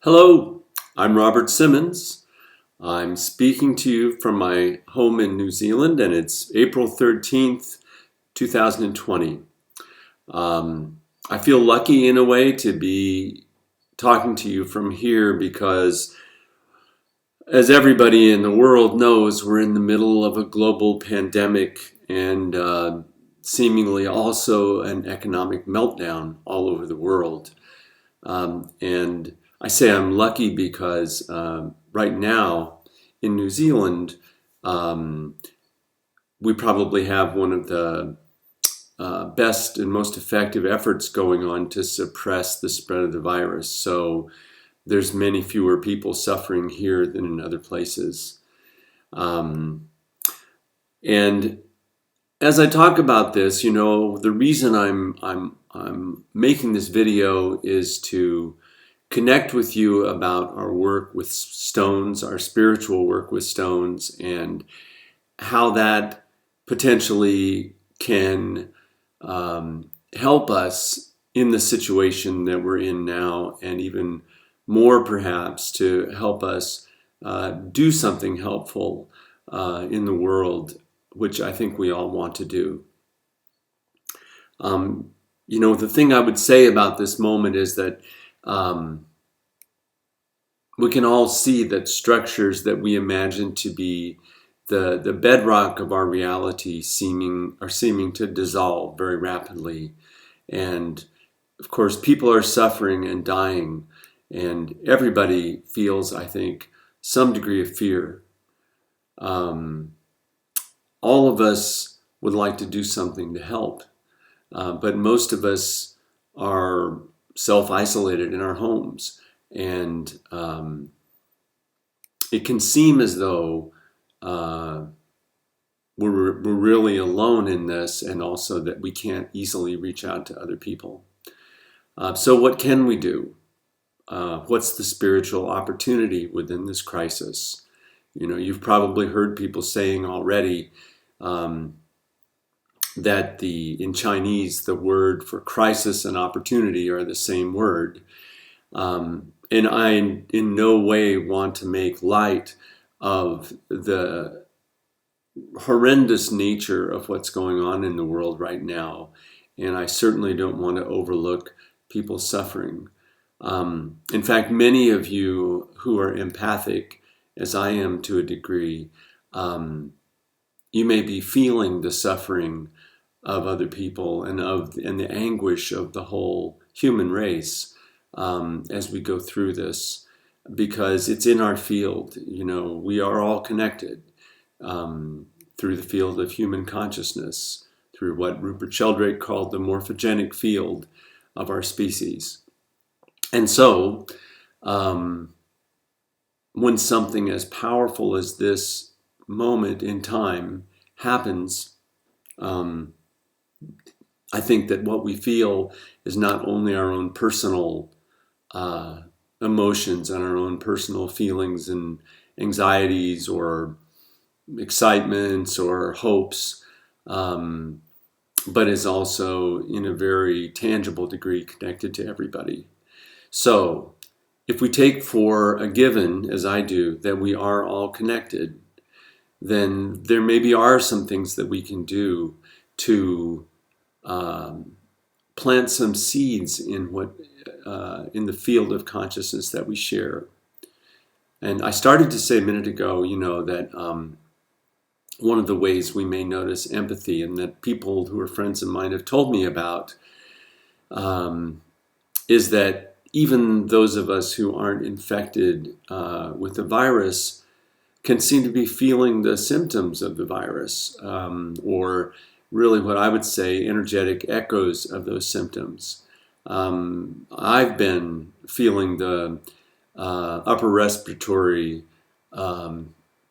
Hello, I'm Robert Simmons. I'm speaking to you from my home in New Zealand, and it's April 13th, 2020. I feel lucky in a way to be talking to you from here because, as everybody in the world knows, we're in the middle of a global pandemic and seemingly also an economic meltdown all over the world. And I say I'm lucky because right now in New Zealand, we probably have one of the best and most effective efforts going on to suppress the spread of the virus. So there's many fewer people suffering here than in other places. And as I talk about this, the reason I'm making this video is to connect with you about our work with stones, our spiritual work with stones, and how that potentially can help us in the situation that we're in now, and even more perhaps to help us do something helpful in the world, which I think we all want to do. The thing I would say about this moment is that we can all see that structures that we imagine to be the bedrock of our reality are seeming to dissolve very rapidly. And of course, people are suffering and dying, and everybody feels, I think, some degree of fear. All of us would like to do something to help, but most of us are self-isolated in our homes, and it can seem as though we're really alone in this, and also that we can't easily reach out to other people. So what can we do? What's the spiritual opportunity within this crisis? You've probably heard people saying already that in Chinese, the word for crisis and opportunity are the same word. And I in no way want to make light of the horrendous nature of what's going on in the world right now. And I certainly don't want to overlook people suffering. In fact, many of you who are empathic, as I am to a degree, you may be feeling the suffering of other people and the anguish of the whole human race as we go through this, because it's in our field. We are all connected through the field of human consciousness, through what Rupert Sheldrake called the morphogenic field of our species. And so, when something as powerful as this moment in time happens, I think that what we feel is not only our own personal emotions and our own personal feelings and anxieties or excitements or hopes, but is also in a very tangible degree connected to everybody. So if we take for a given, as I do, that we are all connected, then there maybe are some things that we can do to plant some seeds in the field of consciousness that we share. And I started to say a minute ago, that one of the ways we may notice empathy, and that people who are friends of mine have told me about, is that even those of us who aren't infected with the virus can seem to be feeling the symptoms of the virus, or really what I would say energetic echoes of those symptoms. I've been feeling the upper respiratory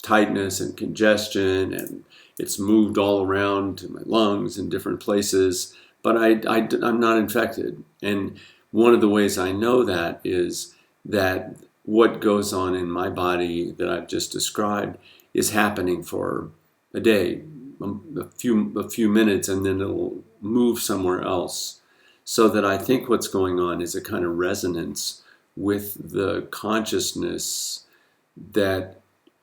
tightness and congestion, and it's moved all around to my lungs in different places, but I'm not infected. And one of the ways I know that is that what goes on in my body that I've just described is happening for a day, a few minutes, and then it'll move somewhere else. So that I think what's going on is a kind of resonance with the consciousness that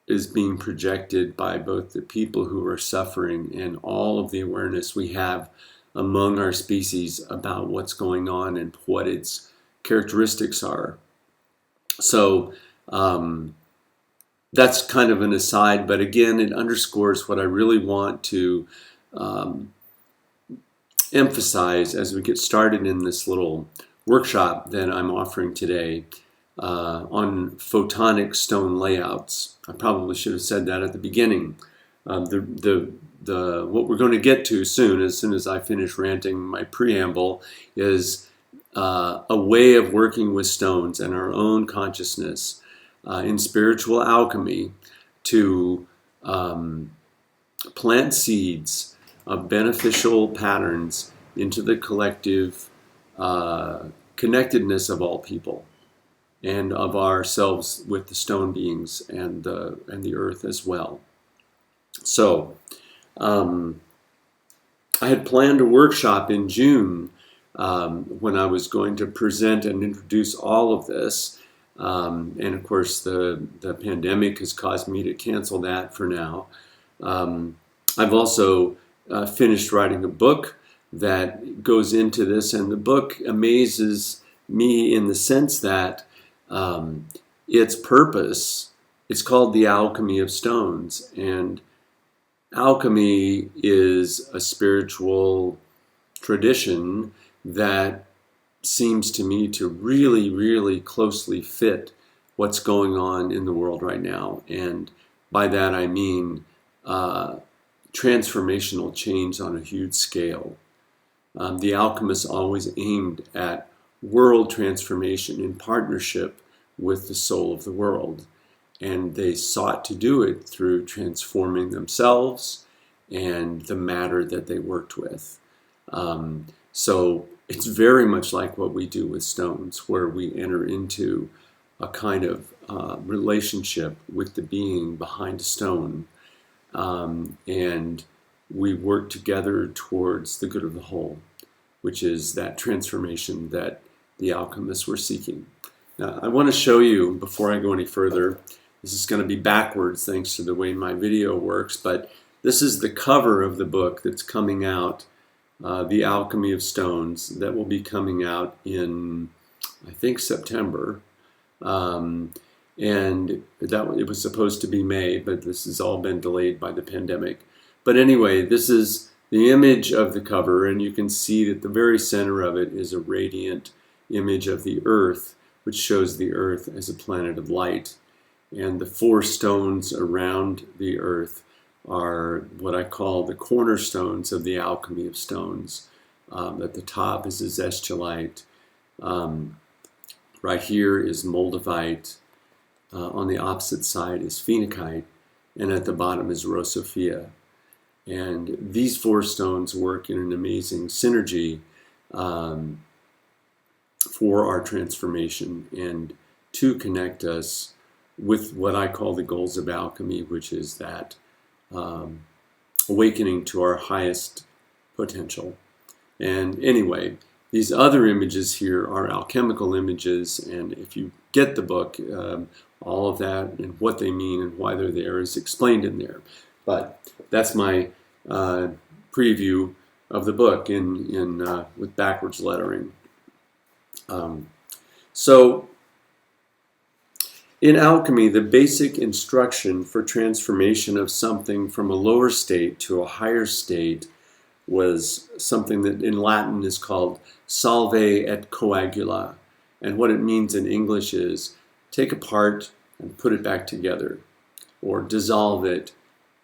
is being projected by both the people who are suffering and all of the awareness we have among our species about what's going on and what its characteristics are. So that's kind of an aside, but again, it underscores what I really want to emphasize as we get started in this little workshop that I'm offering today on photonic stone layouts. I probably should have said that at the beginning. What we're going to get to soon as I finish ranting my preamble, is a way of working with stones and our own consciousness in spiritual alchemy to plant seeds of beneficial patterns into the collective connectedness of all people and of ourselves with the stone beings and the earth as well. So I had planned a workshop in June when I was going to present and introduce all of this. And of course, the pandemic has caused me to cancel that for now. I've also finished writing a book that goes into this, and the book amazes me in the sense that its purpose, it's called The Alchemy of Stones, and alchemy is a spiritual tradition that seems to me to really, really closely fit what's going on in the world right now. And by that I mean transformational change on a huge scale. The alchemists always aimed at world transformation in partnership with the soul of the world. And they sought to do it through transforming themselves and the matter that they worked with. So it's very much like what we do with stones, where we enter into a kind of relationship with the being behind a stone, and we work together towards the good of the whole, which is that transformation that the alchemists were seeking. Now, I want to show you, before I go any further, this is going to be backwards thanks to the way my video works, but this is the cover of the book that's coming out, The Alchemy of Stones, that will be coming out in, I think, September. And it was supposed to be May, but this has all been delayed by the pandemic. But anyway, this is the image of the cover, and you can see that the very center of it is a radiant image of the Earth, which shows the Earth as a planet of light. And the four stones around the Earth are what I call the cornerstones of the Alchemy of Stones. At the top is azestulite. Right here is moldavite. On the opposite side is phenakite. And at the bottom is rosophia. And these four stones work in an amazing synergy for our transformation and to connect us with what I call the goals of alchemy, which is that awakening to our highest potential. And anyway, these other images here are alchemical images, and if you get the book, all of that and what they mean and why they're there is explained in there. But that's my preview of the book with backwards lettering. So in alchemy, the basic instruction for transformation of something from a lower state to a higher state was something that in Latin is called salve et coagula. And what it means in English is take apart and put it back together, or dissolve it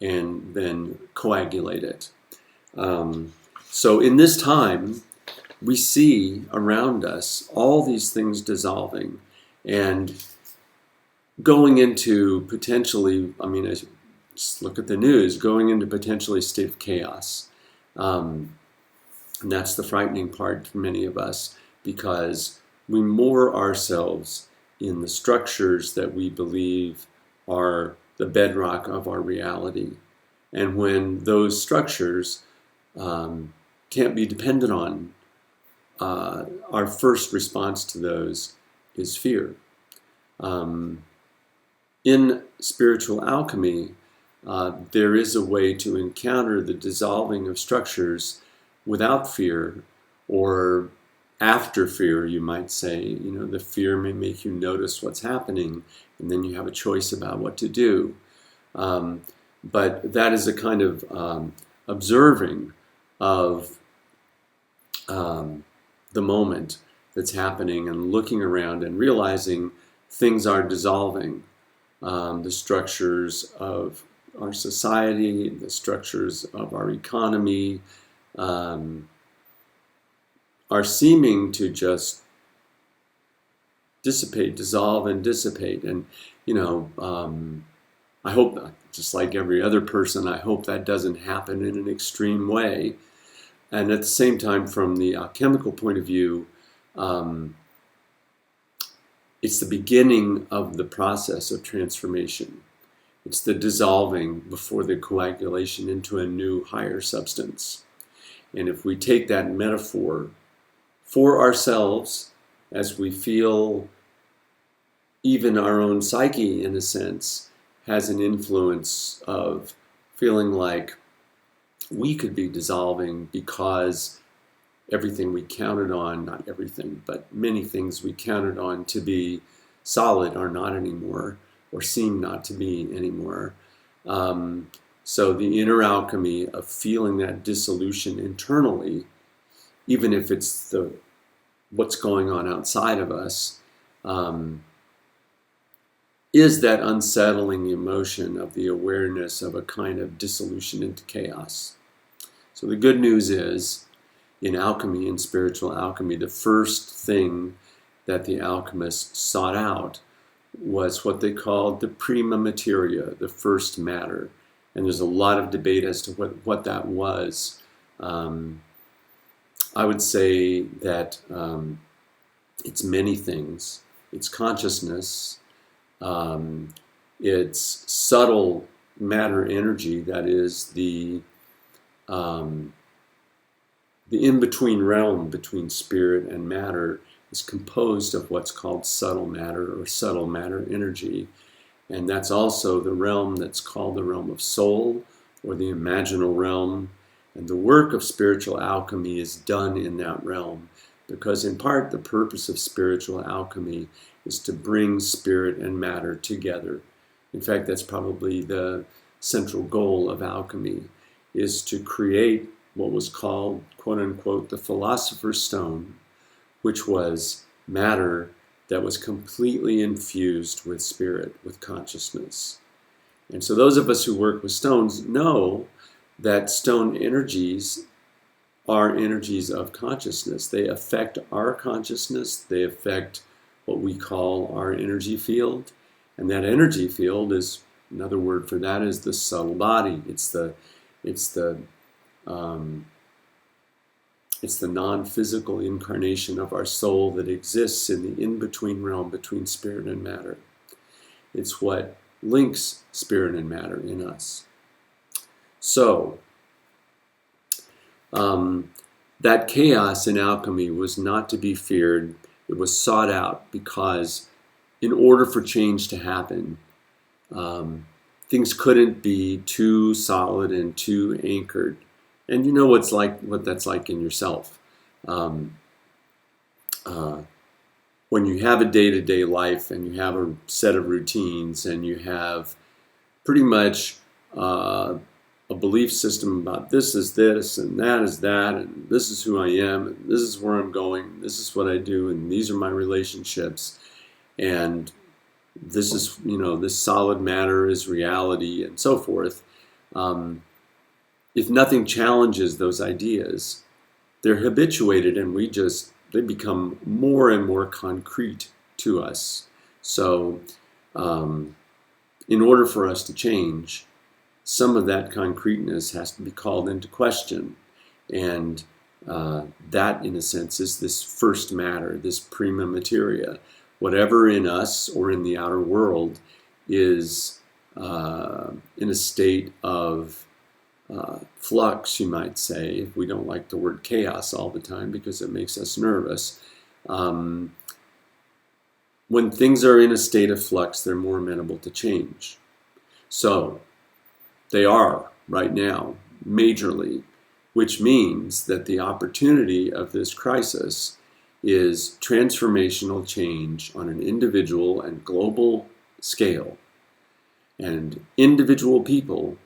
and then coagulate it. So in this time, we see around us all these things dissolving and going into potentially, as you just look at the news, going into potentially a state of chaos. And that's the frightening part for many of us, because we moor ourselves in the structures that we believe are the bedrock of our reality. And when those structures can't be depended on, our first response to those is fear. In spiritual alchemy, there is a way to encounter the dissolving of structures without fear, or after fear, you might say. You know, the fear may make you notice what's happening, and then you have a choice about what to do. But that is a kind of observing of the moment that's happening, and looking around and realizing things are dissolving. The structures of our society, the structures of our economy, are seeming to just dissipate, dissolve and dissipate. And, you know, I hope, just like every other person, I hope that doesn't happen in an extreme way. And at the same time, from the alchemical point of view, it's the beginning of the process of transformation. It's the dissolving before the coagulation into a new, higher substance. And if we take that metaphor for ourselves, as we feel even our own psyche, in a sense, has an influence of feeling like we could be dissolving because everything we counted on, not everything, but many things we counted on to be solid are not anymore, or seem not to be anymore. So the inner alchemy of feeling that dissolution internally, even if it's what's going on outside of us, is that unsettling emotion of the awareness of a kind of dissolution into chaos. So the good news is, in alchemy, in spiritual alchemy, the first thing that the alchemists sought out was what they called the prima materia, the first matter. And there's a lot of debate as to what that was. I would say that it's many things. It's consciousness. It's subtle matter energy, that is the in-between realm between spirit and matter is composed of what's called subtle matter, or subtle matter energy. And that's also the realm that's called the realm of soul, or the imaginal realm. And the work of spiritual alchemy is done in that realm, because in part the purpose of spiritual alchemy is to bring spirit and matter together. In fact, that's probably the central goal of alchemy, is to create what was called, quote unquote, the philosopher's stone, which was matter that was completely infused with spirit, with consciousness. And so those of us who work with stones know that stone energies are energies of consciousness. They affect our consciousness. They affect what we call our energy field. And that energy field is, another word for that is the subtle body. It's the non-physical incarnation of our soul that exists in the in-between realm between spirit and matter. It's what links spirit and matter in us. So, that chaos in alchemy was not to be feared. It was sought out, because in order for change to happen, things couldn't be too solid and too anchored. And you know what that's like in yourself. When you have a day-to-day life, and you have a set of routines, and you have pretty much a belief system about this is this, and that is that, and this is who I am, and this is where I'm going, this is what I do, and these are my relationships, and this is, this solid matter is reality, and so forth. If nothing challenges those ideas, they're habituated, and they become more and more concrete to us. So in order for us to change, some of that concreteness has to be called into question. And that, in a sense, is this first matter, this prima materia. Whatever in us or in the outer world is in a state of flux, you might say, if we don't like the word chaos all the time because it makes us nervous. when things are in a state of flux, they're more amenable to change. So they are right now, majorly, which means that the opportunity of this crisis is transformational change on an individual and global scale. And individual people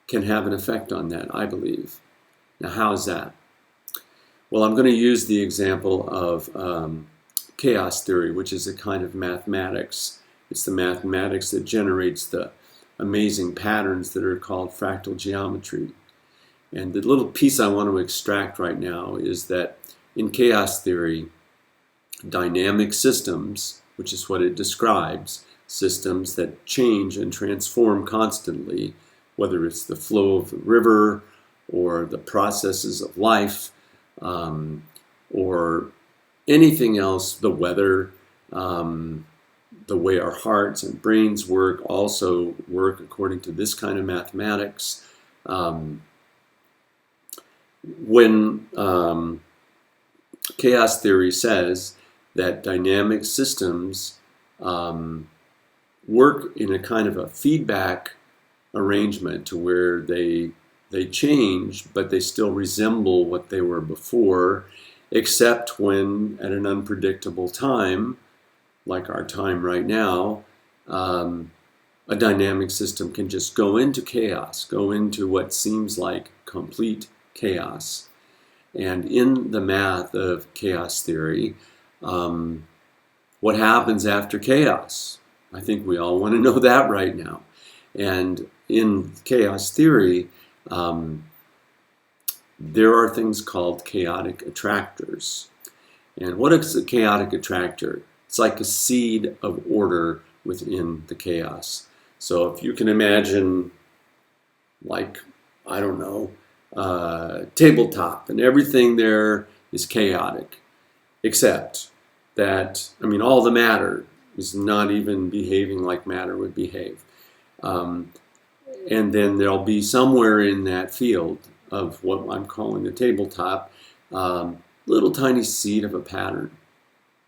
can have an effect on that, I believe. Now, how is that? Well, I'm going to use the example of chaos theory, which is a kind of mathematics. It's the mathematics that generates the amazing patterns that are called fractal geometry. And the little piece I want to extract right now is that in chaos theory, dynamic systems, which is what it describes, systems that change and transform constantly, whether it's the flow of the river or the processes of life, or anything else, the weather, the way our hearts and brains work, also work according to this kind of mathematics. When chaos theory says that dynamic systems work in a kind of a feedback arrangement to where they change, but they still resemble what they were before, except when at an unpredictable time, like our time right now, a dynamic system can just go into chaos, go into what seems like complete chaos. And in the math of chaos theory, what happens after chaos? I think we all want to know that right now. And in chaos theory, there are things called chaotic attractors. And what is a chaotic attractor? It's like a seed of order within the chaos. So if you can imagine, like, I don't know, tabletop, and everything there is chaotic, except that, all the matter is not even behaving like matter would behave. And then there'll be somewhere in that field of what I'm calling the tabletop, little tiny seed of a pattern,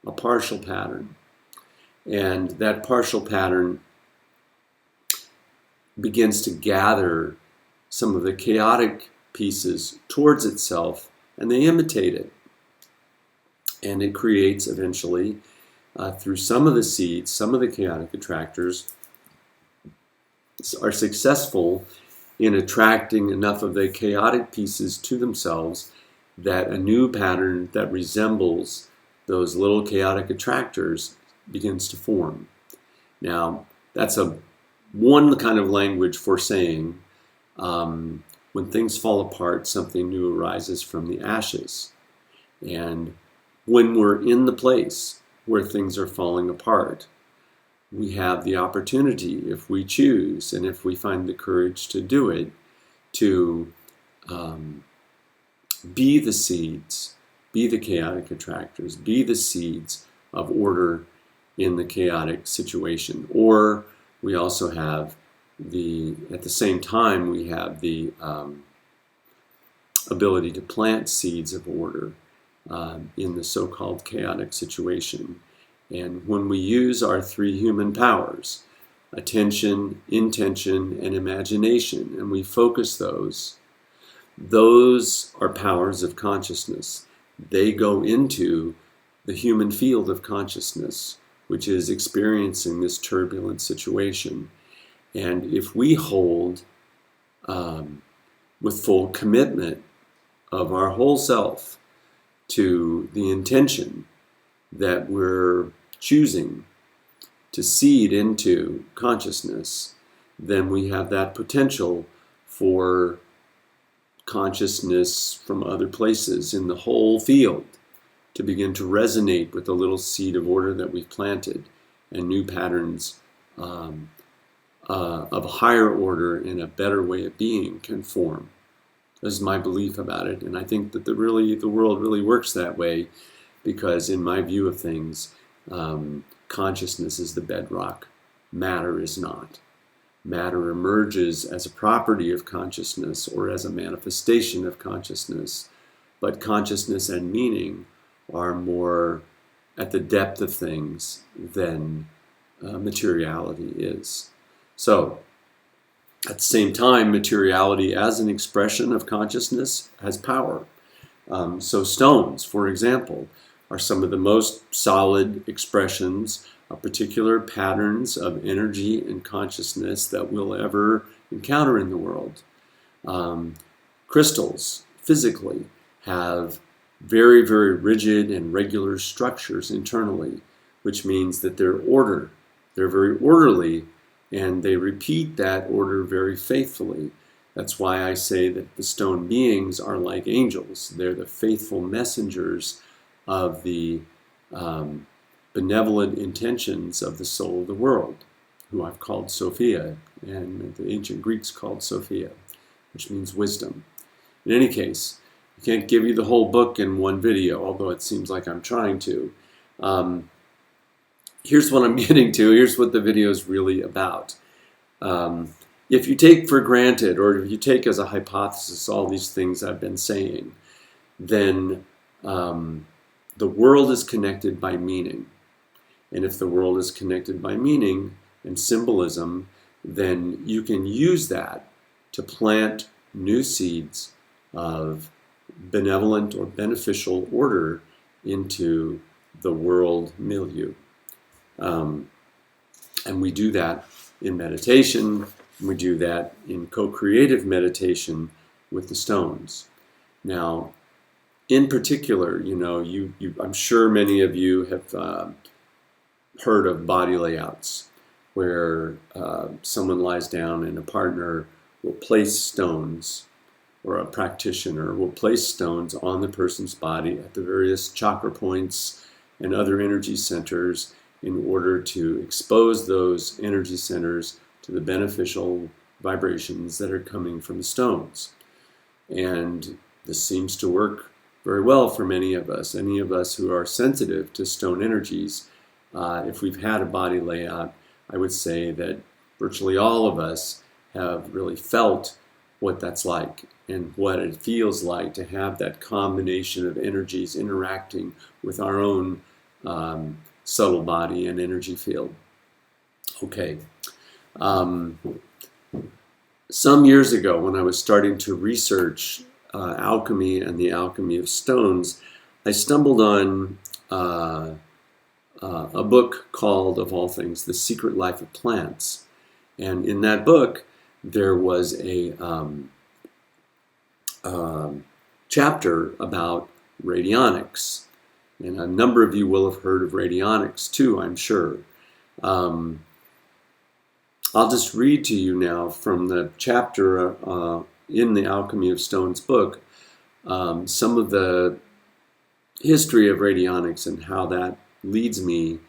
a partial pattern. And that partial pattern begins to gather some of the chaotic pieces towards itself, and they imitate it. And it creates eventually, through some of the seeds, some of the chaotic attractors are successful in attracting enough of the chaotic pieces to themselves that a new pattern that resembles those little chaotic attractors begins to form. Now, that's one kind of language for saying when things fall apart, something new arises from the ashes. And when we're in the place where things are falling apart, we have the opportunity, if we choose and if we find the courage to do it, to be the seeds, be the chaotic attractors, be the seeds of order in the chaotic situation. Or we also have at the same time, we have the ability to plant seeds of order in the so-called chaotic situation. And when we use our three human powers, attention, intention, and imagination, and we focus those are powers of consciousness. They go into the human field of consciousness, which is experiencing this turbulent situation. And if we hold with full commitment of our whole self to the intention that we're choosing to seed into consciousness, then we have that potential for consciousness from other places in the whole field to begin to resonate with the little seed of order that we've planted, and new patterns of a higher order and a better way of being can form. This is my belief about it, and I think that the world really works that way, because in my view of things, consciousness is the bedrock. Matter is not. Matter emerges as a property of consciousness or as a manifestation of consciousness, but consciousness and meaning are more at the depth of things than materiality is. So, at the same time, materiality as an expression of consciousness has power. So stones, for example, are some of the most solid expressions of particular patterns of energy and consciousness that we'll ever encounter in the world. Crystals, physically, have very, very rigid and regular structures internally, which means that they're very orderly, and they repeat that order very faithfully. That's why I say that the stone beings are like angels. They're the faithful messengers of the benevolent intentions of the soul of the world, who I've called Sophia, and the ancient Greeks called Sophia, which means wisdom. In any case, I can't give you the whole book in one video, although it seems like I'm trying to. Here's what I'm getting to. Here's what the video is really about. If you take for granted, or if you take as a hypothesis all these things I've been saying, then the world is connected by meaning. And if the world is connected by meaning and symbolism, then you can use that to plant new seeds of benevolent or beneficial order into the world milieu. And we do that in meditation. We do that in co-creative meditation with the stones. Now, in particular, I'm sure many of you have heard of body layouts, where someone lies down and a partner will place stones, or a practitioner will place stones on the person's body at the various chakra points and other energy centers in order to expose those energy centers to the beneficial vibrations that are coming from the stones. And this seems to work very well for many of us. Any of us who are sensitive to stone energies, if we've had a body layout, I would say that virtually all of us have really felt what that's like and what it feels like to have that combination of energies interacting with our own subtle body and energy field. Okay. Some years ago, when I was starting to research alchemy and the alchemy of stones, I stumbled on a book called, of all things, The Secret Life of Plants. And in that book, there was a chapter about radionics. And a number of you will have heard of radionics too, I'm sure. I'll just read to you now from the chapter in the Alchemy of Stones book, some of the history of radionics and how that leads me,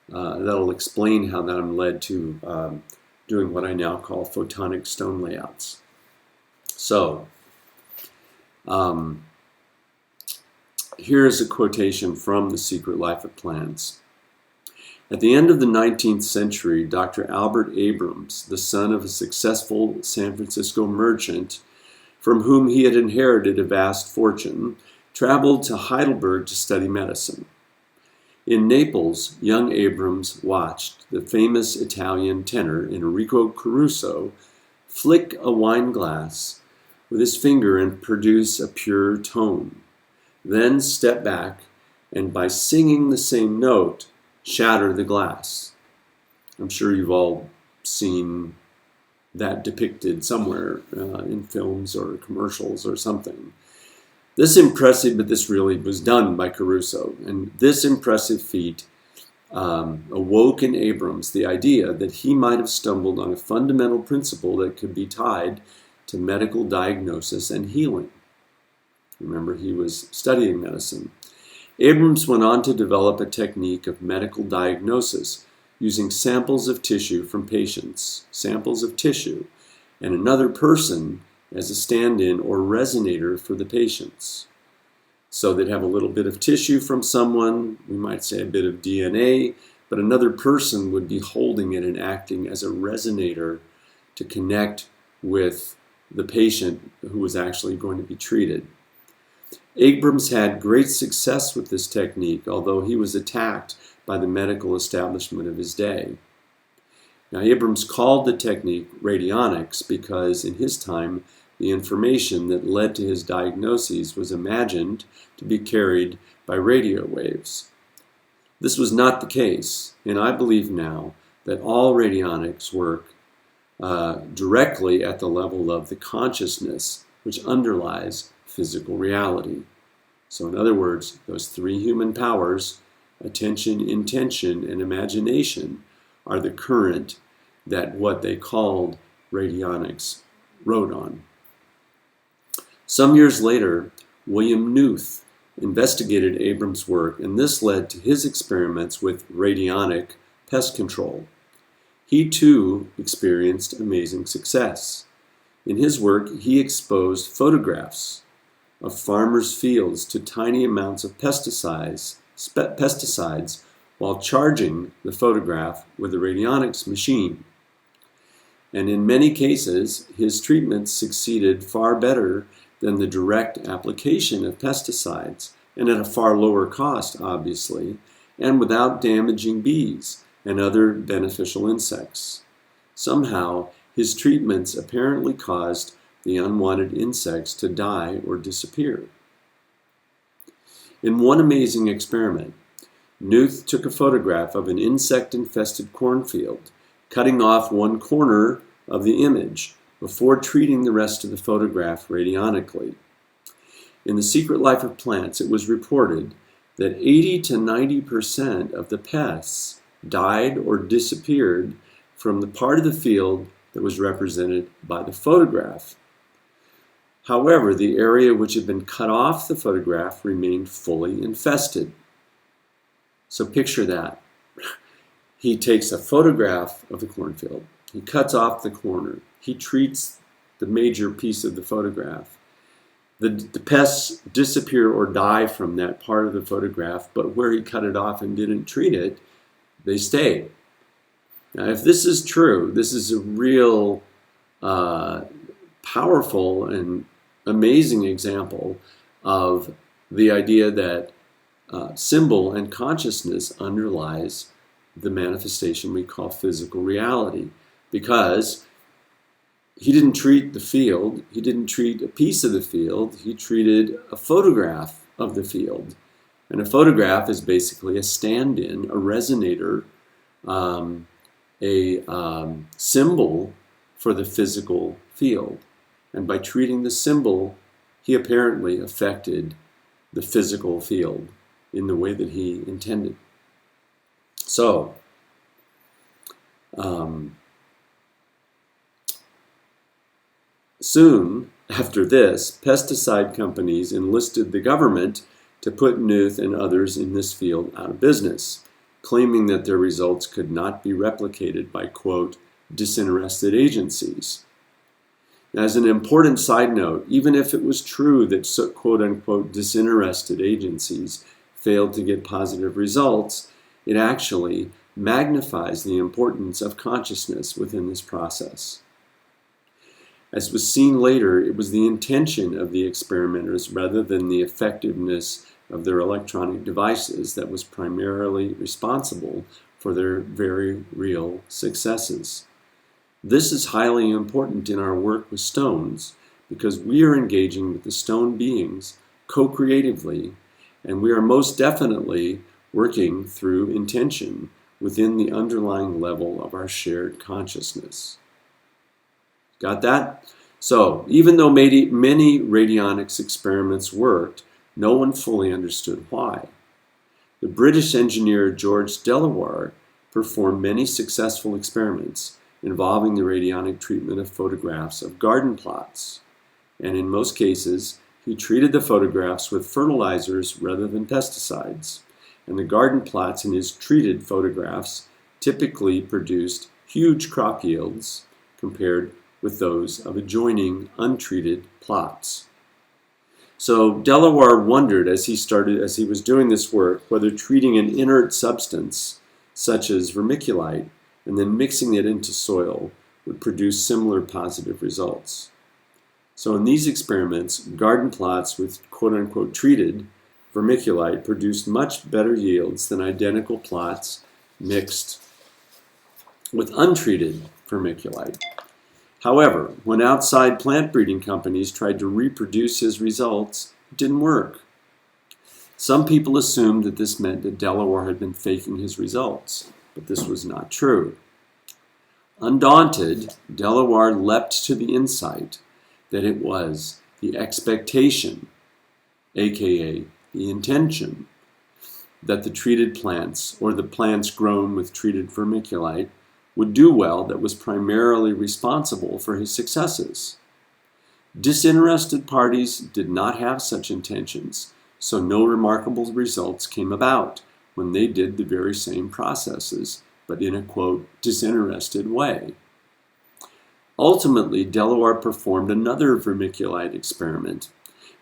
that'll explain how that I'm led to doing what I now call photonic stone layouts. So, here's a quotation from The Secret Life of Plants. At the end of the 19th century, Dr. Albert Abrams, the son of a successful San Francisco merchant from whom he had inherited a vast fortune, traveled to Heidelberg to study medicine. In Naples, young Abrams watched the famous Italian tenor Enrico Caruso flick a wine glass with his finger and produce a pure tone, then step back and, by singing the same note, shatter the glass. I'm sure you've all seen that depicted somewhere in films or commercials or something. This impressive, but this really was done by Caruso, and this impressive feat awoke in Abrams the idea that he might have stumbled on a fundamental principle that could be tied to medical diagnosis and healing. Remember, he was studying medicine. Abrams went on to develop a technique of medical diagnosis using samples of tissue from patients, and another person as a stand-in or resonator for the patients. So they'd have a little bit of tissue from someone, we might say a bit of DNA, but another person would be holding it and acting as a resonator to connect with the patient who was actually going to be treated. Abrams had great success with this technique, although he was attacked by the medical establishment of his day. Now, Abrams called the technique radionics because in his time, the information that led to his diagnoses was imagined to be carried by radio waves. This was not the case, and I believe now that all radionics work directly at the level of the consciousness which underlies physical reality. So in other words, those three human powers, attention, intention, and imagination, are the current that what they called radionics rode on. Some years later, William Knuth investigated Abrams' work, and this led to his experiments with radionic pest control. He too experienced amazing success. In his work, he exposed photographs of farmers' fields to tiny amounts of pesticides while charging the photograph with a radionics machine. And in many cases, his treatments succeeded far better than the direct application of pesticides, and at a far lower cost, obviously, and without damaging bees and other beneficial insects. Somehow, his treatments apparently caused the unwanted insects to die or disappear. In one amazing experiment, Knuth took a photograph of an insect-infested cornfield, cutting off one corner of the image before treating the rest of the photograph radionically. In The Secret Life of Plants, it was reported that 80 to 90% of the pests died or disappeared from the part of the field that was represented by the photograph. However, the area which had been cut off the photograph remained fully infested. So picture that. He takes a photograph of the cornfield. He cuts off the corner. He treats the major piece of the photograph. The pests disappear or die from that part of the photograph, but where he cut it off and didn't treat it, they stay. Now, if this is true, this is a real powerful and amazing example of the idea that symbol and consciousness underlies the manifestation we call physical reality, because he didn't treat the field, he didn't treat a piece of the field, he treated a photograph of the field. And a photograph is basically a stand-in, a resonator, a symbol for the physical field. And by treating the symbol, he apparently affected the physical field in the way that he intended. So, soon after this, pesticide companies enlisted the government to put Knuth and others in this field out of business, claiming that their results could not be replicated by, quote, disinterested agencies. As an important side note, even if it was true that quote unquote disinterested agencies failed to get positive results, it actually magnifies the importance of consciousness within this process. As was seen later, it was the intention of the experimenters rather than the effectiveness of their electronic devices that was primarily responsible for their very real successes. This is highly important in our work with stones because we are engaging with the stone beings co-creatively, and we are most definitely working through intention within the underlying level of our shared consciousness. Got that? So, even though many radionics experiments worked, no one fully understood why. The British engineer George Delaware performed many successful experiments involving the radionic treatment of photographs of garden plots. And in most cases, he treated the photographs with fertilizers rather than pesticides. And the garden plots in his treated photographs typically produced huge crop yields compared with those of adjoining untreated plots. So Delaware wondered as he was doing this work whether treating an inert substance such as vermiculite and then mixing it into soil would produce similar positive results. So in these experiments, garden plots with quote-unquote treated vermiculite produced much better yields than identical plots mixed with untreated vermiculite. However, when outside plant breeding companies tried to reproduce his results, it didn't work. Some people assumed that this meant that Delaware had been faking his results, but this was not true. Undaunted, Delaware leapt to the insight that it was the expectation, aka the intention, that the treated plants, or the plants grown with treated vermiculite, would do well that was primarily responsible for his successes. Disinterested parties did not have such intentions, so no remarkable results came about when they did the very same processes, but in a, quote, disinterested way. Ultimately, Delaware performed another vermiculite experiment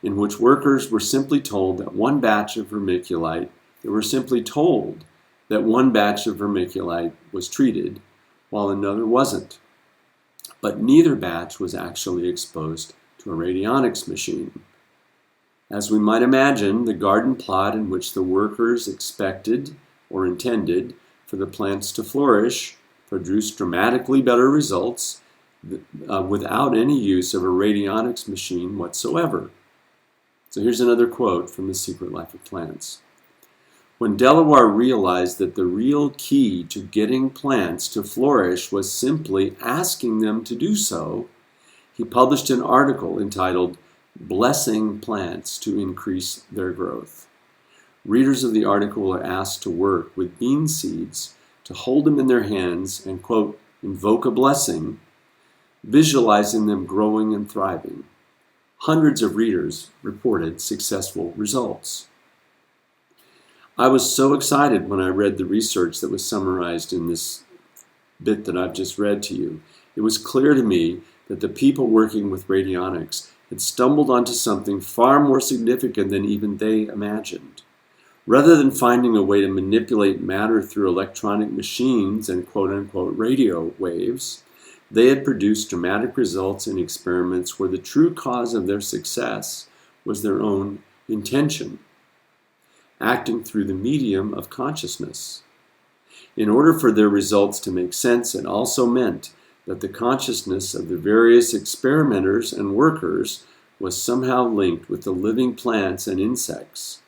in which workers were simply told that one batch of vermiculite, was treated while another wasn't. But neither batch was actually exposed to a radionics machine. As we might imagine, the garden plot in which the workers expected or intended for the plants to flourish produced dramatically better results without any use of a radionics machine whatsoever. So here's another quote from The Secret Life of Plants. When Delaware realized that the real key to getting plants to flourish was simply asking them to do so, he published an article entitled Blessing Plants to Increase Their Growth. Readers of the article are asked to work with bean seeds, to hold them in their hands and, quote, invoke a blessing, visualizing them growing and thriving. Hundreds of readers reported successful results. I was so excited when I read the research that was summarized in this bit that I've just read to you. It was clear to me that the people working with radionics had stumbled onto something far more significant than even they imagined. Rather than finding a way to manipulate matter through electronic machines and quote-unquote radio waves, they had produced dramatic results in experiments where the true cause of their success was their own intention, acting through the medium of consciousness. In order for their results to make sense, it also meant that the consciousness of the various experimenters and workers was somehow linked with the living plants and insects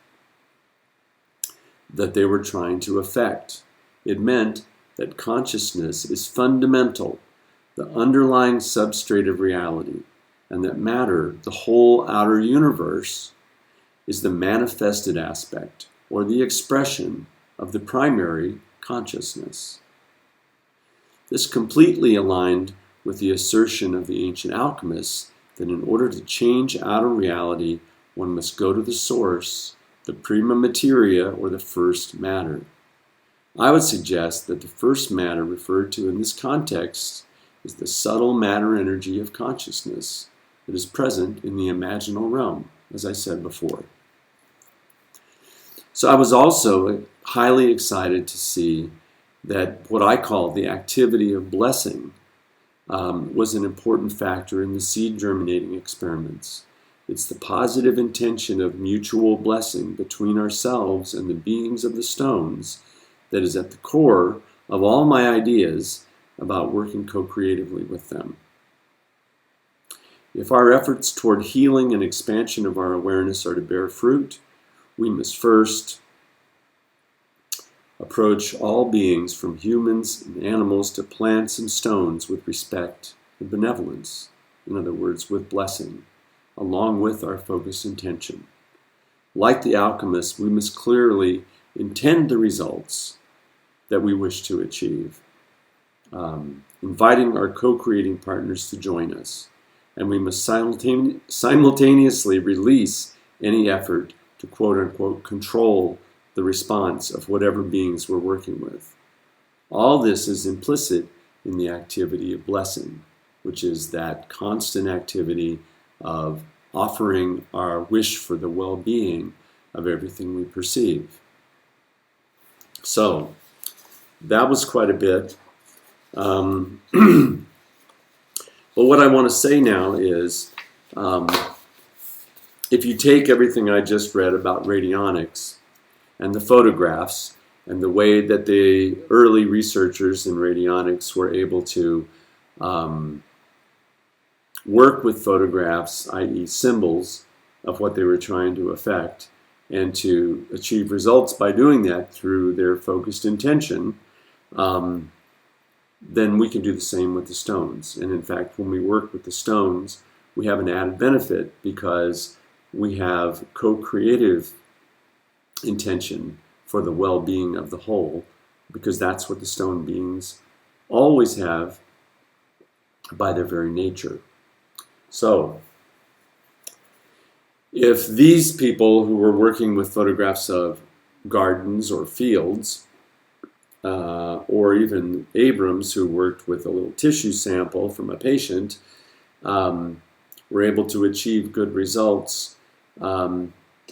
that they were trying to affect. It meant that consciousness is fundamental, the underlying substrate of reality, and that matter, the whole outer universe, is the manifested aspect, or the expression of the primary consciousness. This completely aligned with the assertion of the ancient alchemists that in order to change outer reality, one must go to the source, the prima materia, or the first matter. I would suggest that the first matter referred to in this context is the subtle matter energy of consciousness that is present in the imaginal realm, as I said before. So I was also highly excited to see that what I call the activity of blessing was an important factor in the seed germinating experiments. It's the positive intention of mutual blessing between ourselves and the beings of the stones that is at the core of all my ideas about working co-creatively with them. If our efforts toward healing and expansion of our awareness are to bear fruit, we must first approach all beings, from humans and animals to plants and stones, with respect and benevolence, in other words, with blessing, along with our focused intention. Like the alchemists, we must clearly intend the results that we wish to achieve, inviting our co-creating partners to join us, and we must simultaneously release any effort to quote-unquote control the response of whatever beings we're working with. All this is implicit in the activity of blessing, which is that constant activity of offering our wish for the well-being of everything we perceive. So, that was quite a bit. But what I want to say now is If you take everything I just read about radionics and the photographs and the way that the early researchers in radionics were able to work with photographs, i.e. symbols of what they were trying to affect, and to achieve results by doing that through their focused intention, then we can do the same with the stones. And in fact, when we work with the stones, we have an added benefit because we have co-creative intention for the well-being of the whole, because that's what the stone beings always have by their very nature. So, if these people who were working with photographs of gardens or fields, or even Abrams, who worked with a little tissue sample from a patient, were able to achieve good results, then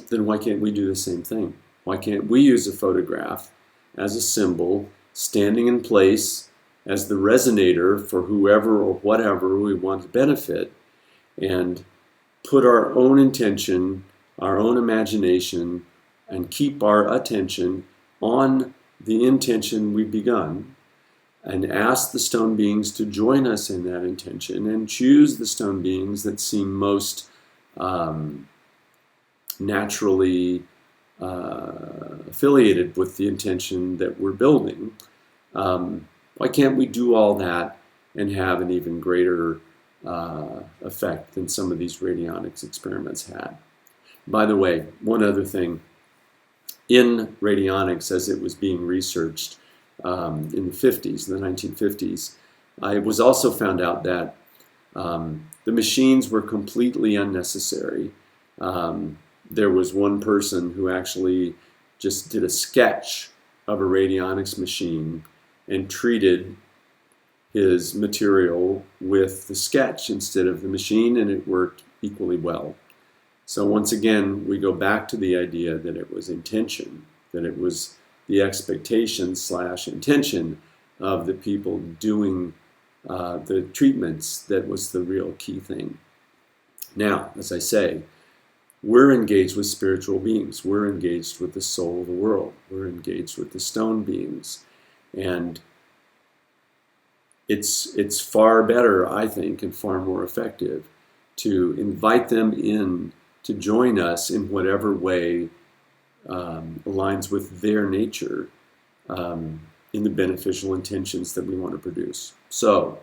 why can't we do the same thing? Why can't we use a photograph as a symbol, standing in place as the resonator for whoever or whatever we want to benefit, and put our own intention, our own imagination, and keep our attention on the intention we've begun, and ask the stone beings to join us in that intention, and choose the stone beings that seem most naturally affiliated with the intention that we're building. Why can't we do all that and have an even greater effect than some of these radionics experiments had? By the way, one other thing. In radionics, as it was being researched in the 50s, in the 1950s, it was also found out that the machines were completely unnecessary. There was one person who actually just did a sketch of a radionics machine and treated his material with the sketch instead of the machine, and it worked equally well. So once again, we go back to the idea that it was intention, that it was the expectation / intention of the people doing the treatments that was the real key thing. Now, as I say, we're engaged with spiritual beings. We're engaged with the soul of the world. We're engaged with the stone beings. And it's far better, I think, and far more effective to invite them in to join us in whatever way aligns with their nature in the beneficial intentions that we want to produce. So,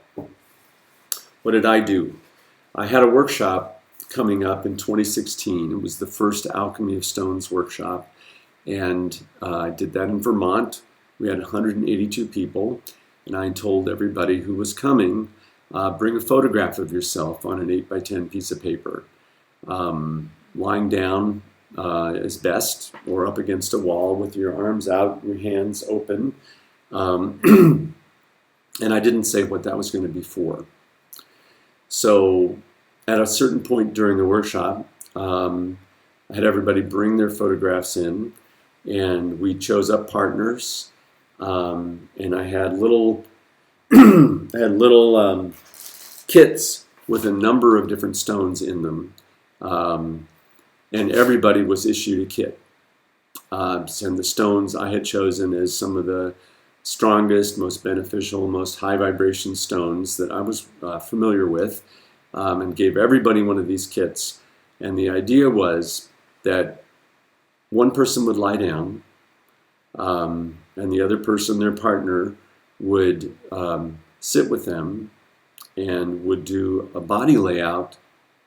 what did I do? I had a workshop coming up in 2016. It was the first Alchemy of Stones workshop, and I did that in Vermont. We had 182 people, and I told everybody who was coming, bring a photograph of yourself on an 8x10 piece of paper. Lying down as best, or up against a wall with your arms out, your hands open. And I didn't say what that was going to be for. So at a certain point during the workshop, I had everybody bring their photographs in, and we chose up partners, and I had little kits with a number of different stones in them. And everybody was issued a kit. And the stones I had chosen as some of the strongest, most beneficial, most high vibration stones that I was familiar with, and gave everybody one of these kits. And the idea was that one person would lie down, and the other person, their partner, would sit with them and would do a body layout,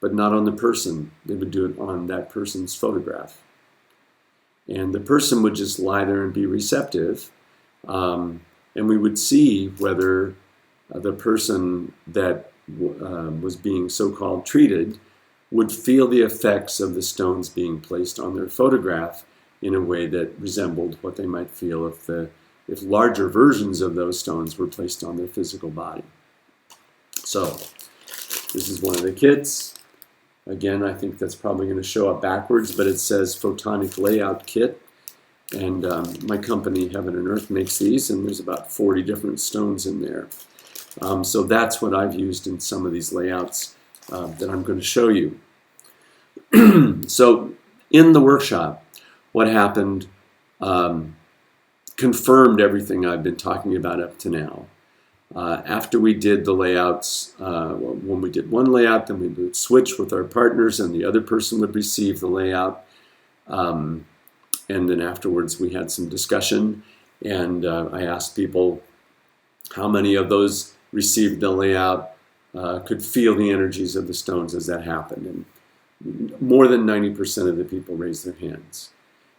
but not on the person. They would do it on that person's photograph. And the person would just lie there and be receptive. And we would see whether the person that was being so-called treated would feel the effects of the stones being placed on their photograph in a way that resembled what they might feel if larger versions of those stones were placed on their physical body. So, this is one of the kits. Again, I think that's probably going to show up backwards, but it says Photonic Layout Kit. And my company, Heaven and Earth, makes these, and there's about 40 different stones in there. So that's what I've used in some of these layouts that I'm going to show you. So in the workshop, what happened confirmed everything I've been talking about up to now. After we did the layouts, when we did one layout, then we would switch with our partners and the other person would receive the layout. And then afterwards we had some discussion, and I asked people how many of those received the layout could feel the energies of the stones as that happened. And more than 90% of the people raised their hands.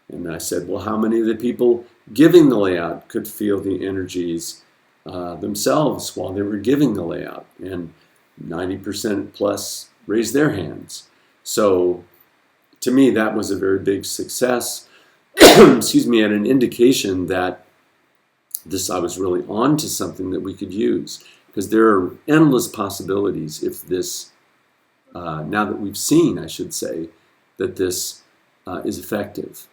And I said, well, how many of the people giving the layout could feel the energies themselves while they were giving the layout? And 90% plus raised their hands. So to me, that was a very big success. Excuse me, and an indication that I was really on to something that we could use, because there are endless possibilities if this, now that we've seen, I should say, that this is effective.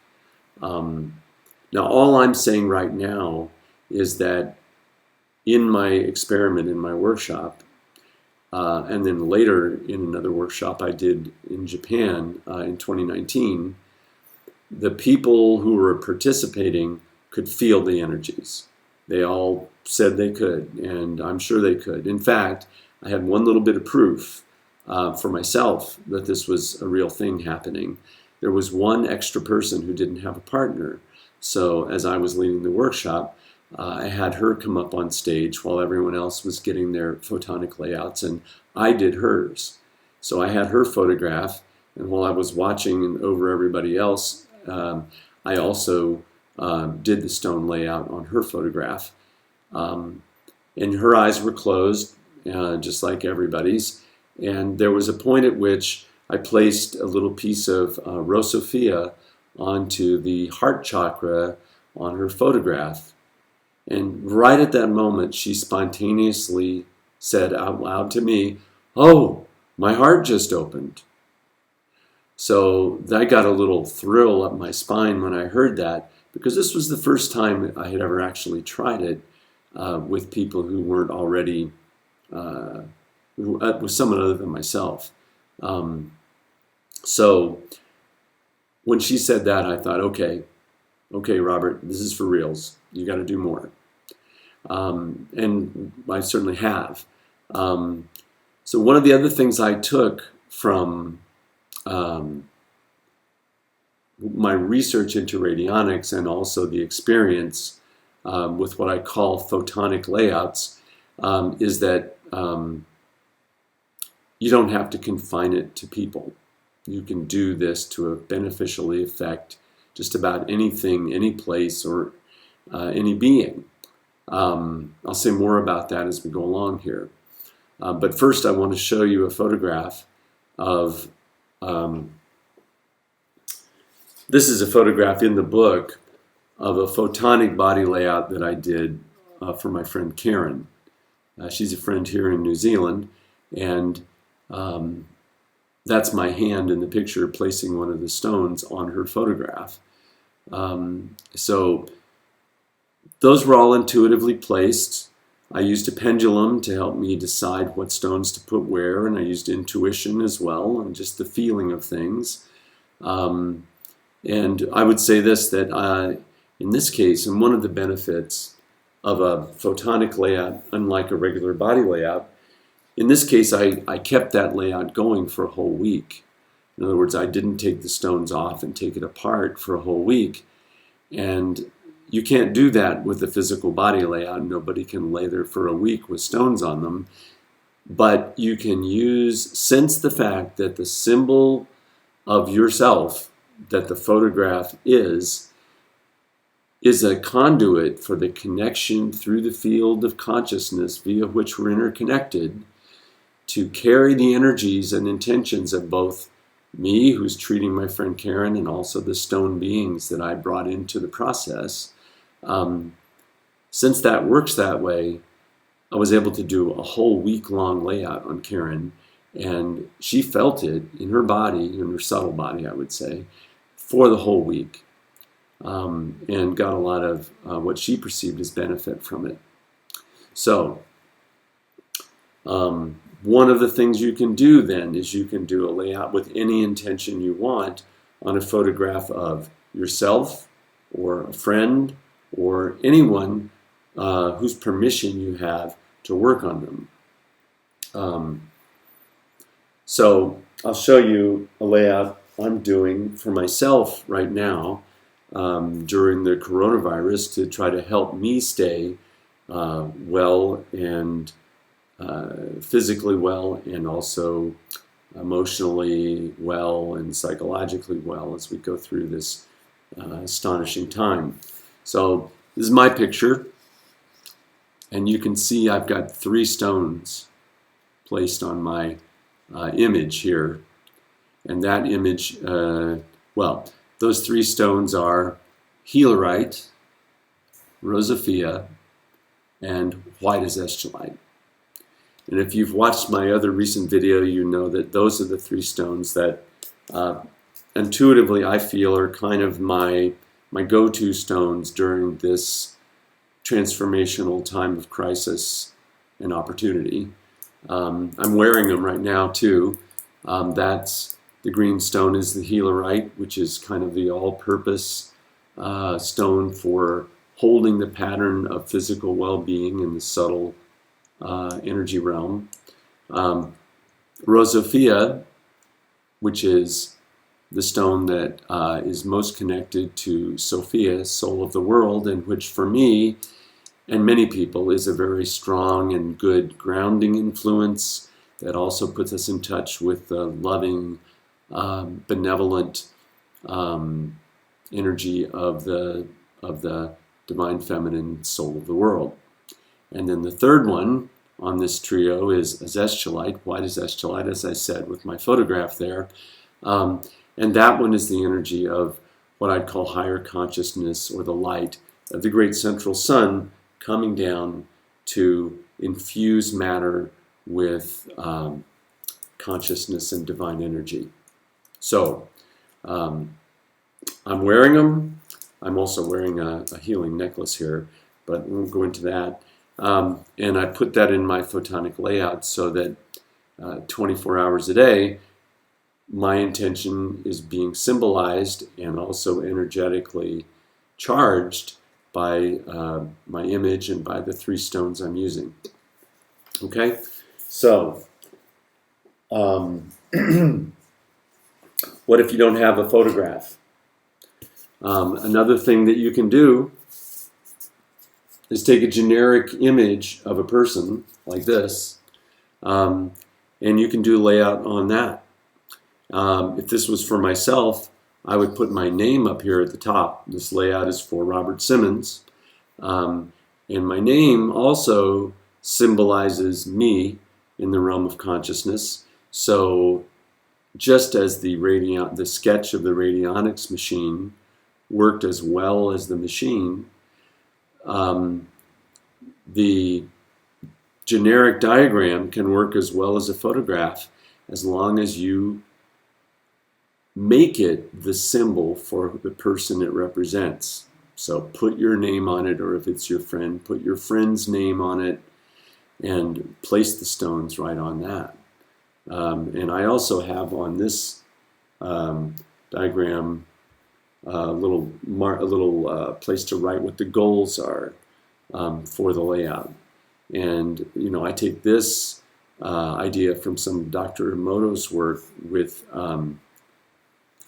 Now, all I'm saying right now is that in my experiment, in my workshop, and then later in another workshop I did in Japan in 2019, the people who were participating could feel the energies. They all said they could, and I'm sure they could. In fact, I had one little bit of proof for myself that this was a real thing happening. There was one extra person who didn't have a partner. So as I was leading the workshop, I had her come up on stage while everyone else was getting their photonic layouts, and I did hers. So I had her photograph, and while I was watching over everybody else, I also did the stone layout on her photograph. And her eyes were closed, just like everybody's. And there was a point at which I placed a little piece of Rosophia onto the heart chakra on her photograph. And right at that moment, she spontaneously said out loud to me, "Oh, my heart just opened." So I got a little thrill up my spine when I heard that, because this was the first time I had ever actually tried it with people who weren't already, with someone other than myself. So when she said that, I thought, okay, Robert, this is for reals. You got to do more. And I certainly have. So one of the other things I took from my research into radionics, and also the experience with what I call photonic layouts, is that you don't have to confine it to people. You can do this to beneficially affect just about anything, any place, or any being. I'll say more about that as we go along here. But first I want to show you a photograph of, this is a photograph in the book of a photonic body layout that I did for my friend Karen. She's a friend here in New Zealand, and that's my hand in the picture placing one of the stones on her photograph. So those were all intuitively placed. I used a pendulum to help me decide what stones to put where, and I used intuition as well, and just the feeling of things. And I would say this, that in this case, and one of the benefits of a photonic layout, unlike a regular body layout, in this case, I kept that layout going for a whole week. In other words, I didn't take the stones off and take it apart for a whole week. And you can't do that with a physical body layout. Nobody can lay there for a week with stones on them. But you can sense the fact that the symbol of yourself, that the photograph is a conduit for the connection through the field of consciousness via which we're interconnected, to carry the energies and intentions of both me, who's treating my friend Karen, and also the stone beings that I brought into the process. Since that works that way, I was able to do a whole week-long layout on Karen, and she felt it in her body, in her subtle body, I would say, for the whole week, and got a lot of what she perceived as benefit from it. So, one of the things you can do then is you can do a layout with any intention you want on a photograph of yourself or a friend or anyone whose permission you have to work on them. So I'll show you a layout I'm doing for myself right now during the coronavirus to try to help me stay well and physically well, and also emotionally well and psychologically well as we go through this astonishing time. So this is my picture, and you can see I've got 3 stones placed on my image here. And that image, well, those 3 stones are Healerite, Rosafia, and white azestolite. And if you've watched my other recent video, you know that those are the 3 stones that intuitively I feel are kind of my go-to stones during this transformational time of crisis and opportunity. I'm wearing them right now too. That's the green stone is the Healerite, which is kind of the all-purpose stone for holding the pattern of physical well-being in the subtle energy realm. Rosafia, which is the stone that is most connected to Sophia, soul of the world, and which for me and many people is a very strong and good grounding influence that also puts us in touch with the loving, benevolent energy of the divine feminine soul of the world. And then the third one on this trio is azestolite, white azestolite, as I said with my photograph there. And that one is the energy of what I'd call higher consciousness, or the light of the great central sun coming down to infuse matter with consciousness and divine energy. So I'm wearing them. I'm also wearing a healing necklace here, but we won't go into that. And I put that in my photonic layout so that 24 hours a day, my intention is being symbolized and also energetically charged by my image and by the 3 stones I'm using. Okay, so what if you don't have a photograph? Another thing that you can do is take a generic image of a person like this, and you can do layout on that. If this was for myself, I would put my name up here at the top. This layout is for Robert Simmons. And my name also symbolizes me in the realm of consciousness. So just as the sketch of the Radionics machine worked as well as the machine, the generic diagram can work as well as a photograph, as long as you make it the symbol for the person it represents. So put your name on it, or if it's your friend, put your friend's name on it, and place the stones right on that. And I also have on this diagram a little place to write what the goals are for the layout. And I take this idea from some Dr. Emoto's work with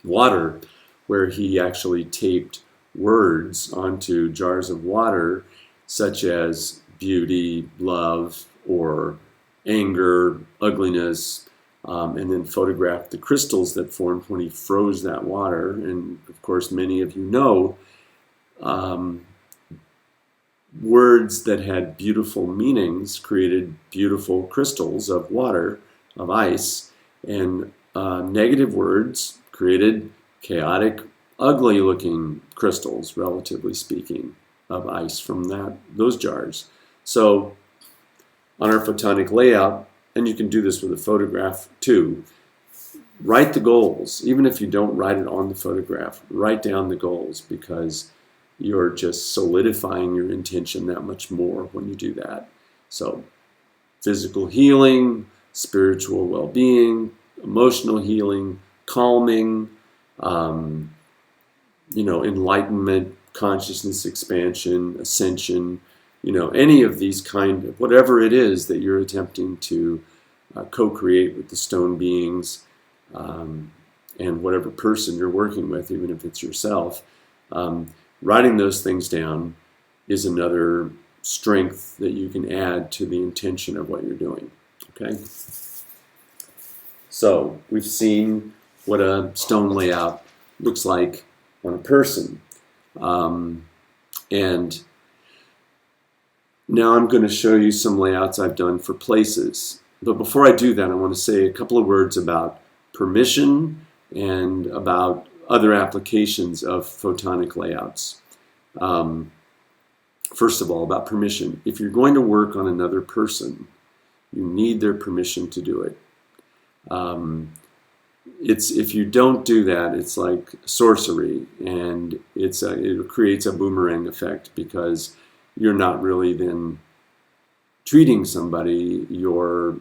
water, where he actually taped words onto jars of water, such as beauty, love, or anger, ugliness, and then photographed the crystals that formed when he froze that water. And of course, many of you know words that had beautiful meanings created beautiful crystals of water, of ice, and negative words created chaotic, ugly-looking crystals, relatively speaking, of ice from those jars. So on our photonic layout, and you can do this with a photograph too, write the goals. Even if you don't write it on the photograph, write down the goals, because you're just solidifying your intention that much more when you do that. So physical healing, spiritual well-being, emotional healing, calming, um, enlightenment, consciousness expansion, ascension, any of these kind of, whatever it is that you're attempting to co-create with the stone beings, and whatever person you're working with, even if it's yourself, writing those things down is another strength that you can add to the intention of what you're doing. Okay? So we've seen what a stone layout looks like on a person. And now I'm going to show you some layouts I've done for places. But before I do that, I want to say a couple of words about permission and about other applications of photonic layouts. First of all, about permission. If you're going to work on another person, you need their permission to do it. If you don't do that, it's like sorcery, and it creates a boomerang effect, because you're not really then treating somebody, you're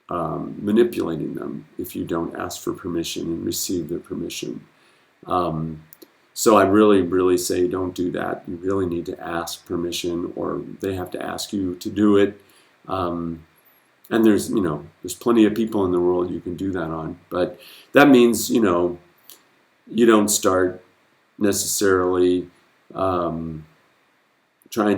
manipulating them if you don't ask for permission and receive their permission. So I really, really say don't do that. You really need to ask permission, or they have to ask you to do it. And there's plenty of people in the world you can do that on. But that means, you don't start necessarily trying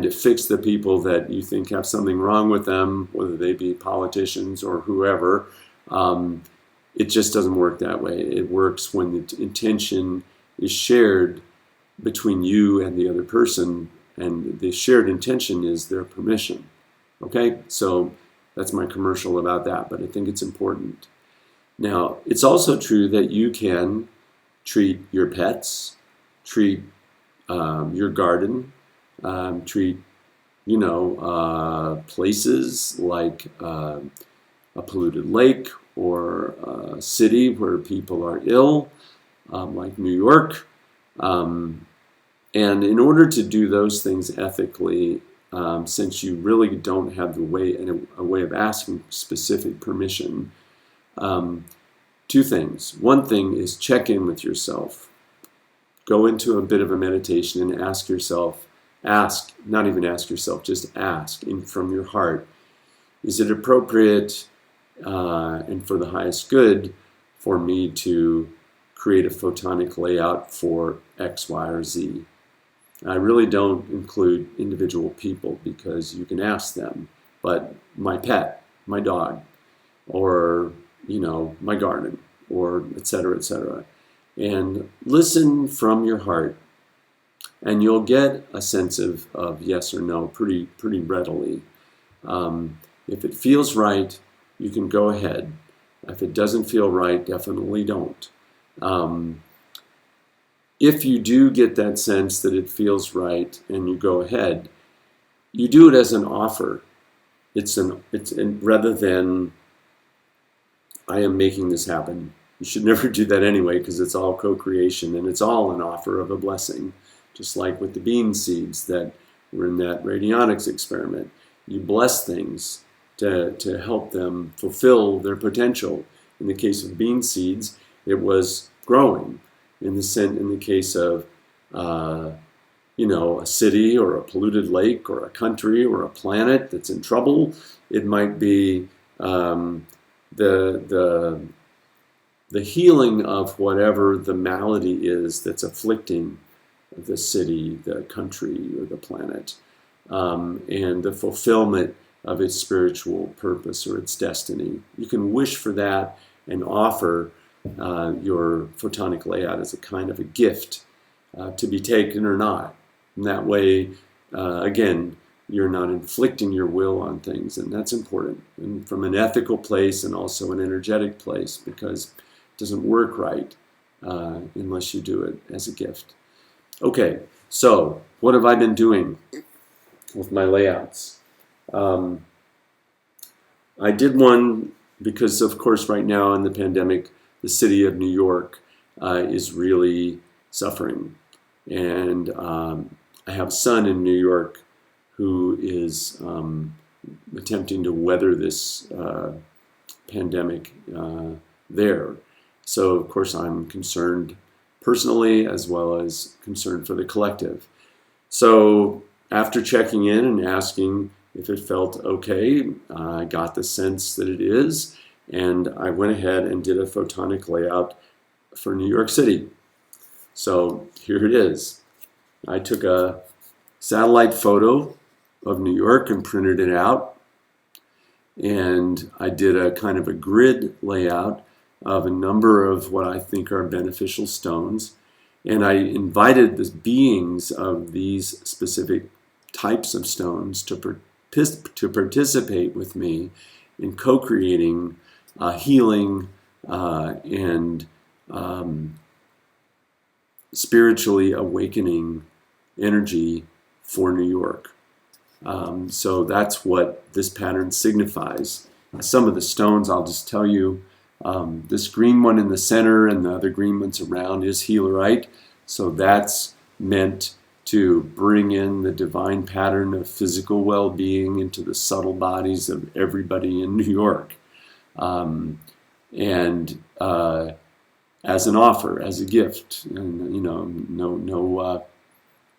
to fix the people that you think have something wrong with them, whether they be politicians or whoever. It just doesn't work that way. It works when the intention is shared between you and the other person, and the shared intention is their permission. Okay? So that's my commercial about that, but I think it's important. Now, it's also true that you can treat your pets, treat your garden, treat, places like a polluted lake or a city where people are ill, like New York. And in order to do those things ethically, since you really don't have a way of asking specific permission, two things. One thing is check in with yourself. Go into a bit of a meditation and ask yourself, not even ask yourself, just ask from your heart, is it appropriate and for the highest good for me to create a photonic layout for X, Y, or Z? I really don't include individual people, because you can ask them, but my pet, my dog, or, my garden, or et cetera, et cetera. And listen from your heart, and you'll get a sense of yes or no pretty readily. If it feels right, you can go ahead. If it doesn't feel right, definitely don't. If you do get that sense that it feels right and you go ahead, you do it as an offer. Rather than I am making this happen. You should never do that anyway, because it's all co-creation and it's all an offer of a blessing. Just like with the bean seeds that were in that Radionics experiment. You bless things to help them fulfill their potential. In the case of bean seeds, it was growing. In the case of a city or a polluted lake or a country or a planet that's in trouble, it might be the healing of whatever the malady is that's afflicting the city, the country, or the planet, and the fulfillment of its spiritual purpose or its destiny. You can wish for that and offer your photonic layout as a kind of a gift to be taken or not. And that way, again, you're not inflicting your will on things, and that's important. And from an ethical place and also an energetic place, because it doesn't work right unless you do it as a gift. Okay, so what have I been doing with my layouts? I did one because, of course, right now in the pandemic, the city of New York is really suffering. And I have a son in New York who is attempting to weather this pandemic there. So, of course, I'm concerned personally as well as concerned for the collective. So, after checking in and asking if it felt okay, I got the sense that it is, and I went ahead and did a photonic layout for New York City. So, here it is. I took a satellite photo of New York and printed it out, and I did a kind of a grid layout of a number of what I think are beneficial stones, and I invited the beings of these specific types of stones to participate with me in co-creating healing and spiritually awakening energy for New York. So that's what this pattern signifies. Some of the stones, I'll just tell you, this green one in the center and the other green ones around is healerite. So that's meant to bring in the divine pattern of physical well-being into the subtle bodies of everybody in New York. And as an offer, as a gift, and no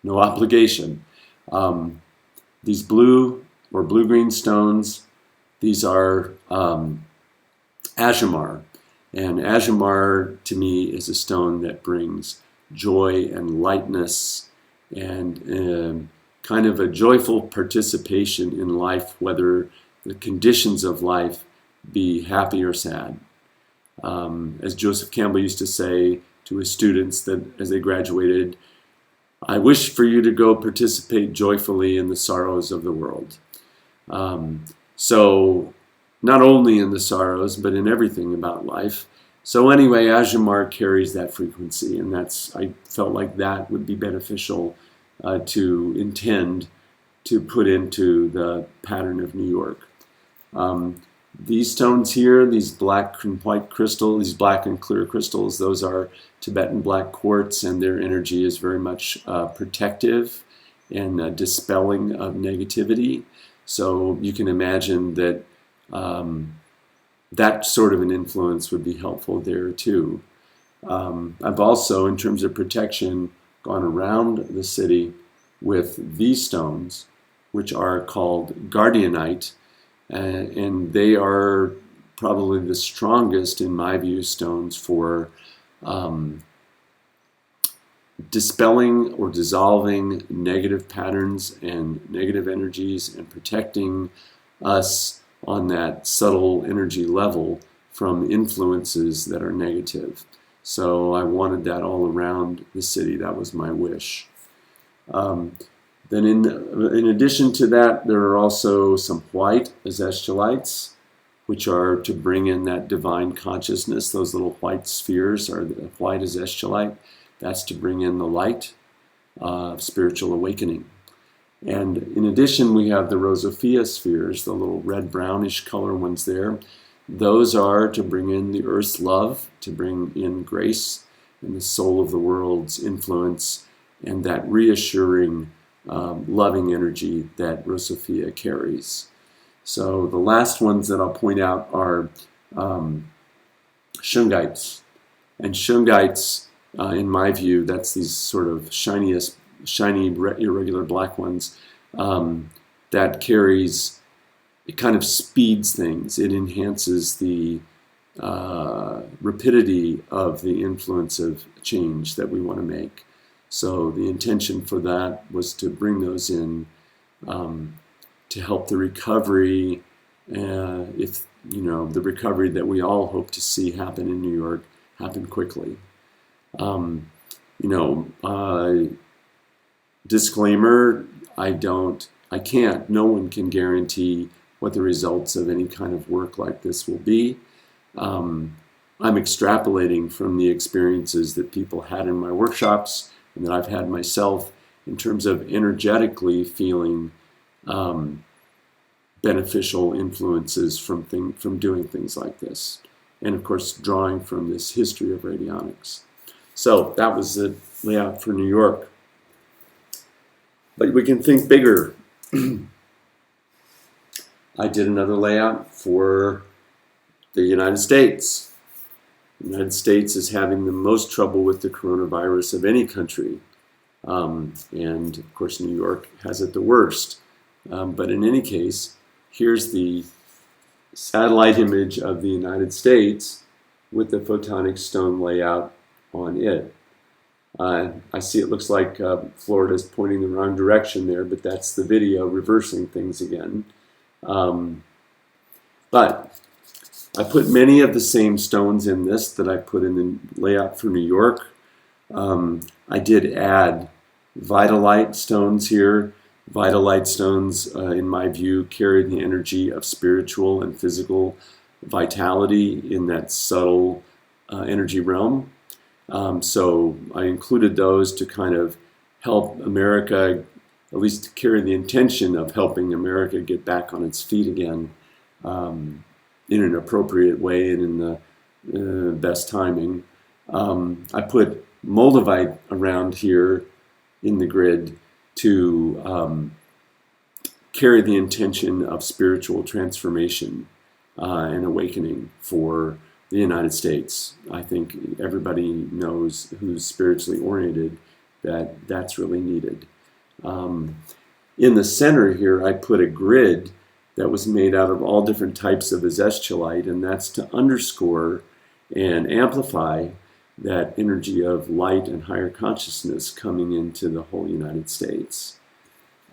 obligation. These blue or blue-green stones, these are Azamar. And Azamar, to me, is a stone that brings joy and lightness and kind of a joyful participation in life, whether the conditions of life be happy or sad. As Joseph Campbell used to say to his students that as they graduated, I wish for you to go participate joyfully in the sorrows of the world. So not only in the sorrows, but in everything about life. So anyway, Azamar carries that frequency, and I felt like that would be beneficial to intend to put into the pattern of New York. These stones here, these black and white crystal, these black and clear crystals, those are Tibetan black quartz, and their energy is very much protective and dispelling of negativity. So you can imagine that that sort of an influence would be helpful there too. I've also, in terms of protection, gone around the city with these stones, which are called Guardianite, and they are probably the strongest, in my view, stones for dispelling or dissolving negative patterns and negative energies and protecting us on that subtle energy level from influences that are negative. So I wanted that all around the city. That was my wish. Then in addition to that, there are also some white azeshalites, which are to bring in that divine consciousness. Those little white spheres are the white azeschalite. That's to bring in the light of spiritual awakening. And in addition, we have the Rosophilia spheres, the little red-brownish color ones there. Those are to bring in the earth's love, to bring in grace and the soul of the world's influence, and that reassuring, loving energy that Rosophilia carries. So the last ones that I'll point out are shungites. And shungites, in my view, that's these sort of shiny, irregular black ones that carries, it kind of speeds things. It enhances the rapidity of the influence of change that we want to make. So the intention for that was to bring those in to help the recovery, if the recovery that we all hope to see happen in New York happen quickly. Disclaimer, no one can guarantee what the results of any kind of work like this will be. I'm extrapolating from the experiences that people had in my workshops and that I've had myself in terms of energetically feeling beneficial influences from doing things like this. And of course, drawing from this history of radionics. So that was the layout for New York. But we can think bigger. I did another layout for the United States. The United States is having the most trouble with the coronavirus of any country. And of course, New York has it the worst. But in any case, here's the satellite image of the United States with the photonic stone layout on it. I see it looks like Florida's pointing the wrong direction there, but that's the video reversing things again. But I put many of the same stones in this that I put in the layout for New York. I did add Vitalite stones here. Vitalite stones, in my view, carry the energy of spiritual and physical vitality in that subtle energy realm. So I included those to kind of help America, at least to carry the intention of helping America get back on its feet again in an appropriate way and in the best timing. I put Moldavite around here in the grid to carry the intention of spiritual transformation and awakening for the United States. I think everybody knows who's spiritually oriented that that's really needed. In the center here, I put a grid that was made out of all different types of azeztulite, and that's to underscore and amplify that energy of light and higher consciousness coming into the whole United States.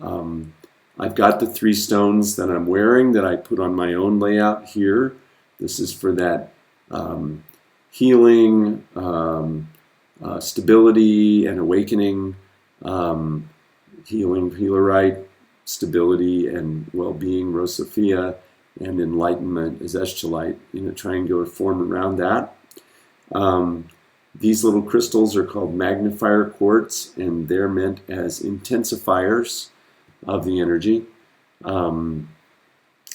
I've got the 3 stones that I'm wearing that I put on my own layout here. This is for that healing, stability, and awakening, healing, healerite, stability, and well-being, Rose Sophia, and enlightenment, azeztulite, in a triangular form around that. These little crystals are called magnifier quartz, and they're meant as intensifiers of the energy.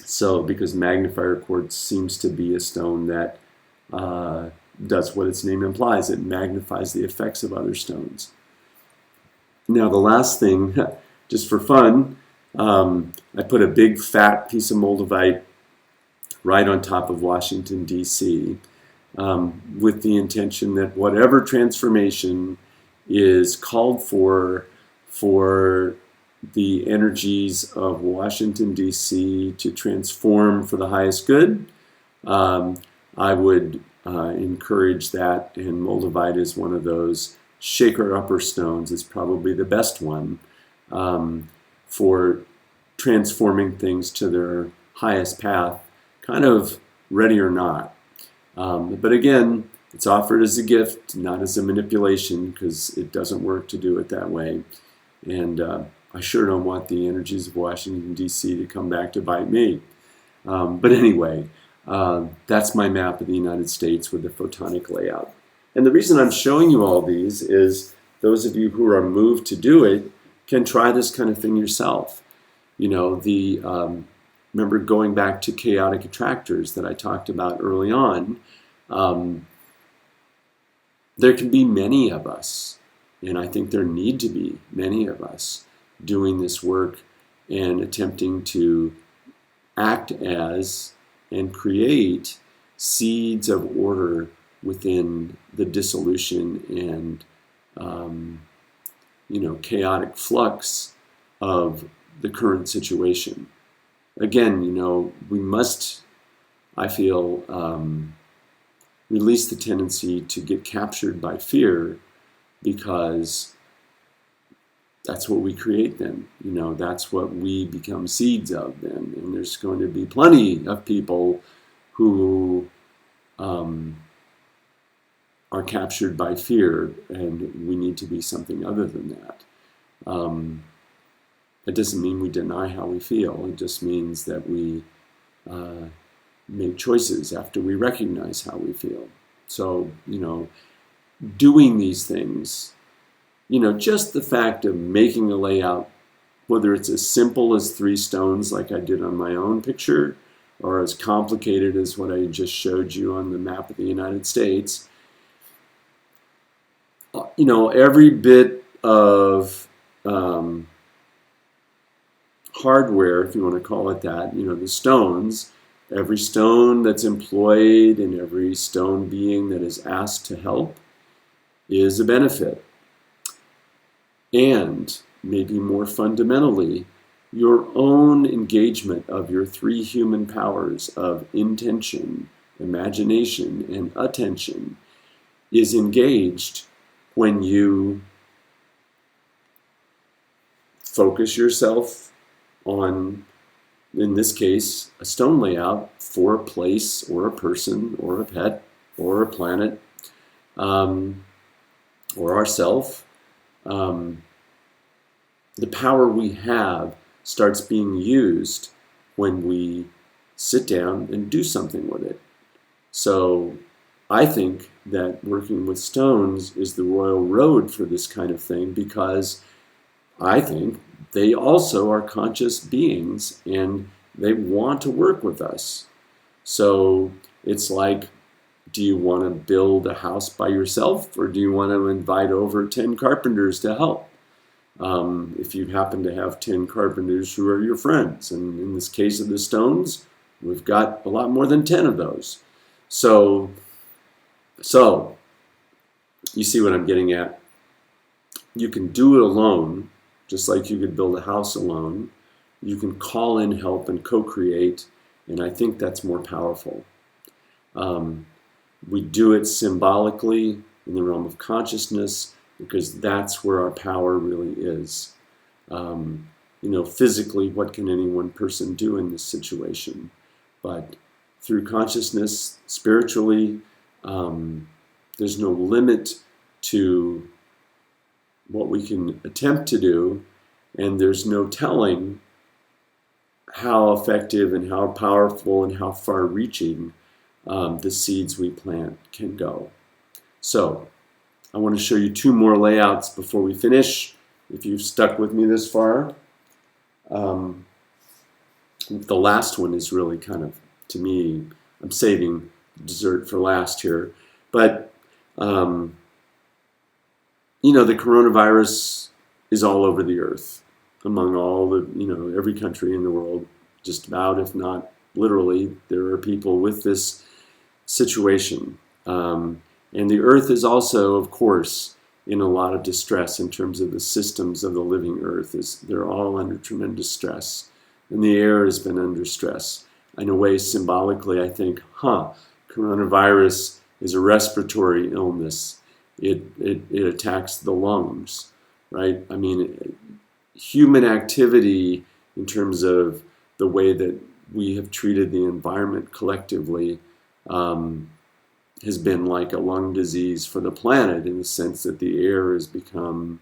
So because magnifier quartz seems to be a stone that does what its name implies. It magnifies the effects of other stones. Now the last thing, just for fun, I put a big fat piece of moldavite right on top of Washington, D.C., with the intention that whatever transformation is called for the energies of Washington, D.C. to transform for the highest good, I would encourage that, and moldavite is one of those shaker-upper stones. It's probably the best one for transforming things to their highest path, kind of ready or not. But again, it's offered as a gift, not as a manipulation, because it doesn't work to do it that way. And I sure don't want the energies of Washington, D.C. to come back to bite me. But anyway, that's my map of the United States with the photonic layout. And the reason I'm showing you all these is those of you who are moved to do it can try this kind of thing yourself. You know, remember going back to chaotic attractors that I talked about early on, there can be many of us, and I think there need to be many of us doing this work and attempting to act as and create seeds of order within the dissolution and chaotic flux of the current situation. Again, we must, I feel, release the tendency to get captured by fear, because that's what we create then. That's what we become seeds of then. And there's going to be plenty of people who are captured by fear, and we need to be something other than that. It doesn't mean we deny how we feel. It just means that we make choices after we recognize how we feel. So, doing these things, just the fact of making a layout, whether it's as simple as 3 stones like I did on my own picture, or as complicated as what I just showed you on the map of the United States, every bit of hardware, if you want to call it that, the stones, every stone that's employed and every stone being that is asked to help is a benefit. And maybe more fundamentally, your own engagement of your three human powers of intention, imagination, and attention is engaged when you focus yourself on, in this case, a stone layout for a place or a person or a pet or a planet or ourself. The power we have starts being used when we sit down and do something with it. So I think that working with stones is the royal road for this kind of thing, because I think they also are conscious beings and they want to work with us. So it's like, do you want to build a house by yourself, or do you want to invite over 10 carpenters to help? If you happen to have 10 carpenters who are your friends, and in this case of the stones, we've got a lot more than 10 of those. So you see what I'm getting at? You can do it alone, just like you could build a house alone. You can call in help and co-create, and I think that's more powerful. We do it symbolically in the realm of consciousness, because that's where our power really is. Physically, what can any one person do in this situation? But through consciousness, spiritually, there's no limit to what we can attempt to do, and there's no telling how effective and how powerful and how far-reaching the seeds we plant can go. So I want to show you two more layouts before we finish, if you've stuck with me this far. The last one is really kind of, to me, I'm saving dessert for last here. But, the coronavirus is all over the earth, among all the, every country in the world, just about, if not literally, there are people with this situation. And the earth is also, of course, in a lot of distress in terms of the systems of the living earth. They're all under tremendous stress. And the air has been under stress. In a way, symbolically, I think, coronavirus is a respiratory illness. It attacks the lungs, right? I mean, human activity in terms of the way that we have treated the environment collectively has been like a lung disease for the planet, in the sense that the air has become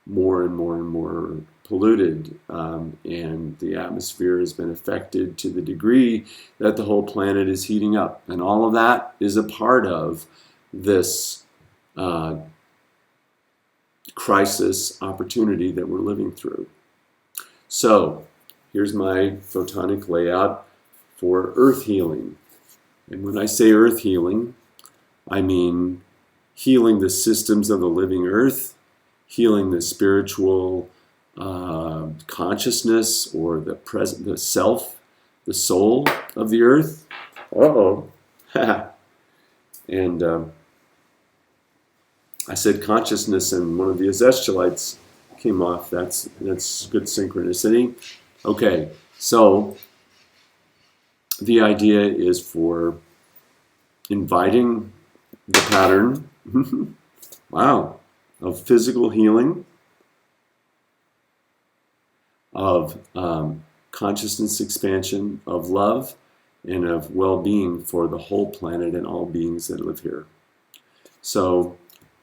more and more and more polluted, and the atmosphere has been affected to the degree that the whole planet is heating up. And all of that is a part of this crisis opportunity that we're living through. So here's my photonic layout for earth healing. And when I say earth healing, I mean healing the systems of the living earth, healing the spiritual consciousness, or the self, the soul of the earth. And I said consciousness, and one of the Azeshalites came off. That's good synchronicity. Okay, so the idea is for inviting the pattern, wow, of physical healing, of consciousness expansion, of love, and of well-being for the whole planet and all beings that live here. So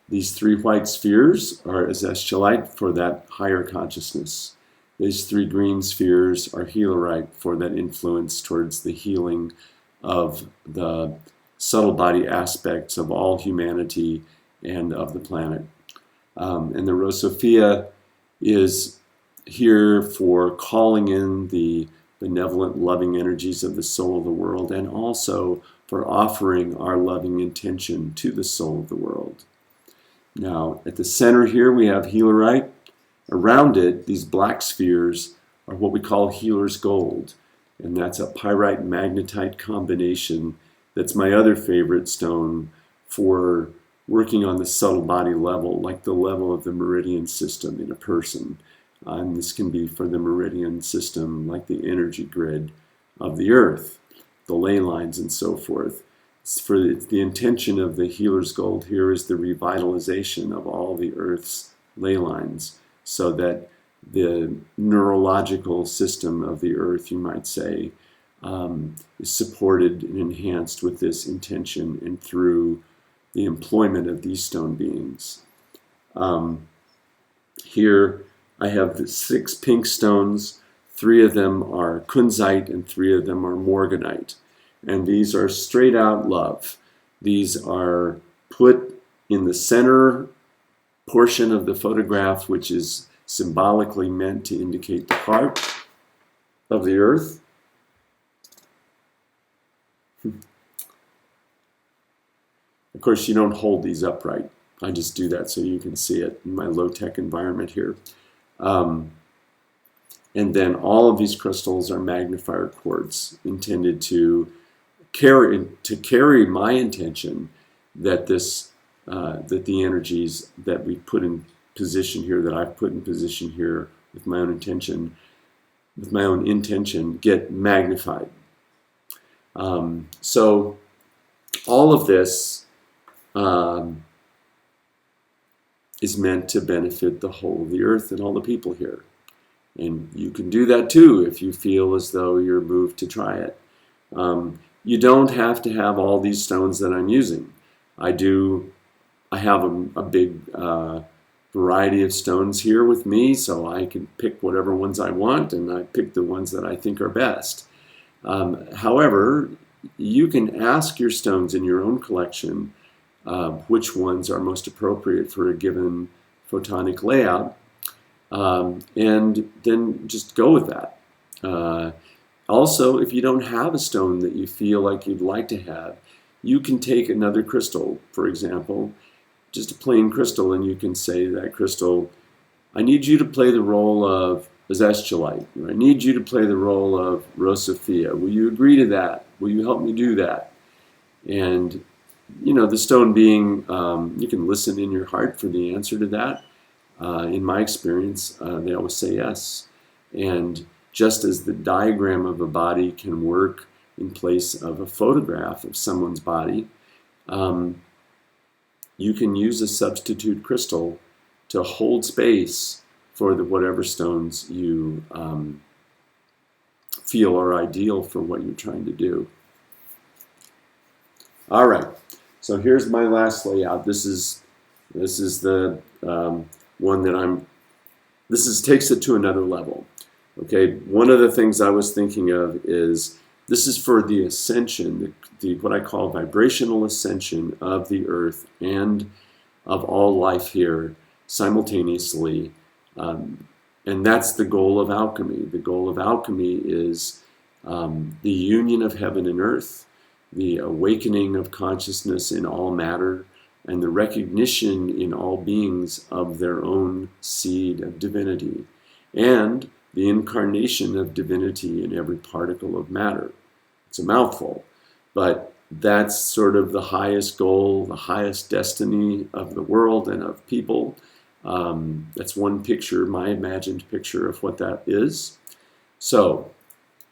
these three white spheres are Azeshtalite for that higher consciousness. These three green spheres are Healerite for that influence towards the healing of the subtle body aspects of all humanity and of the planet. And the Rosophia is here for calling in the benevolent, loving energies of the soul of the world, and also for offering our loving intention to the soul of the world. Now, at the center here, we have Healerite. Around it, these black spheres are what we call healer's gold. And that's a pyrite magnetite combination. That's my other favorite stone for working on the subtle body level, like the level of the meridian system in a person. And this can be for the meridian system, like the energy grid of the earth, the ley lines and so forth. It's the intention of the healer's gold here is the revitalization of all the earth's ley lines, so that the neurological system of the earth, you might say, is supported and enhanced with this intention and through the employment of these stone beings. Here I have the 6 pink stones. 3 of them are kunzite and 3 of them are morganite. And these are straight out love. These are put in the center portion of the photograph, which is symbolically meant to indicate the heart of the earth. Of course, you don't hold these upright. I just do that so you can see it in my low-tech environment here. And then all of these crystals are magnifier quartz intended to carry my intention that that the energies that we put in position here, that I've put in position here with my own intention, get magnified. So all of this is meant to benefit the whole of the earth and all the people here. And you can do that too if you feel as though you're moved to try it. You don't have to have all these stones that I'm using. I have a big variety of stones here with me, so I can pick whatever ones I want, and I pick the ones that I think are best. However, you can ask your stones in your own collection which ones are most appropriate for a given photonic layout, and then just go with that. Also, if you don't have a stone that you feel like you'd like to have, you can take another crystal, for example, just a plain crystal, and you can say to that crystal, I need you to play the role of azestulite, or I need you to play the role of Rosophia. Will you agree to that? Will you help me do that? And, you know, the stone being, you can listen in your heart for the answer to that. In my experience, they always say yes. And just as the diagram of a body can work in place of a photograph of someone's body, you can use a substitute crystal to hold space for whatever stones you feel are ideal for what you're trying to do. All right, so here's my last layout. This is the one that takes it to another level. Okay, one of the things I was thinking of is this is for the ascension, what I call vibrational ascension of the earth and of all life here simultaneously. And that's the goal of alchemy. The goal of alchemy is the union of heaven and earth, the awakening of consciousness in all matter, and the recognition in all beings of their own seed of divinity, and the incarnation of divinity in every particle of matter. It's a mouthful, but that's sort of the highest goal, the highest destiny of the world and of people. That's one picture, my imagined picture of what that is. So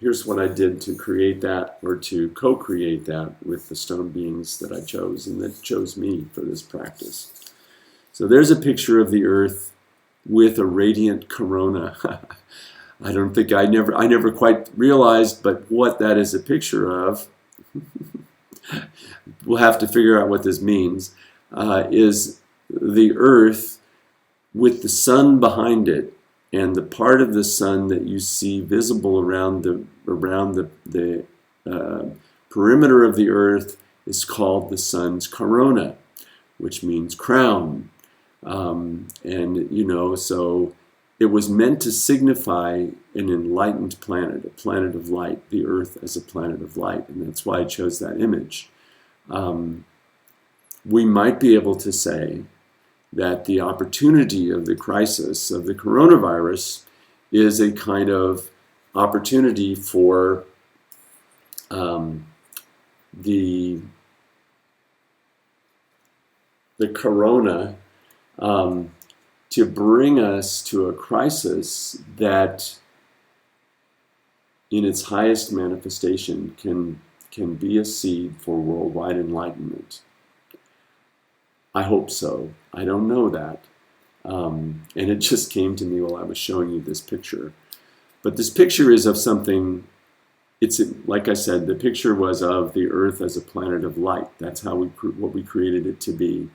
here's what I did to create that, or to co-create that with the stone beings that I chose and that chose me for this practice. So there's a picture of the earth with a radiant corona. I never quite realized, but what that is a picture of, we'll have to figure out what this means, is the earth with the sun behind it, and the part of the sun that you see visible around the perimeter of the earth is called the sun's corona, which means crown. And you know, so it was meant to signify an enlightened planet, a planet of light, the earth as a planet of light, and that's why I chose that image. We might be able to say that the opportunity of the crisis of the coronavirus is a kind of opportunity for the corona to bring us to a crisis that in its highest manifestation can be a seed for worldwide enlightenment. I hope so. I don't know that. And it just came to me while I was showing you this picture. But this picture is of something, it's like I said, the picture was of the Earth as a planet of light. That's how what we created it to be.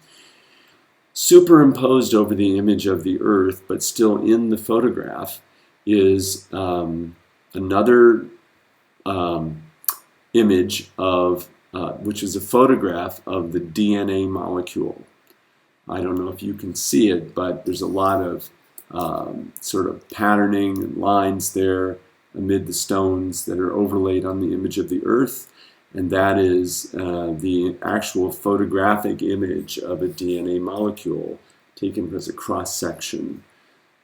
Superimposed over the image of the Earth, but still in the photograph, is another image of, which is a photograph of the DNA molecule. I don't know if you can see it, but there's a lot of sort of patterning and lines there amid the stones that are overlaid on the image of the Earth. And that is the actual photographic image of a DNA molecule taken as a cross-section.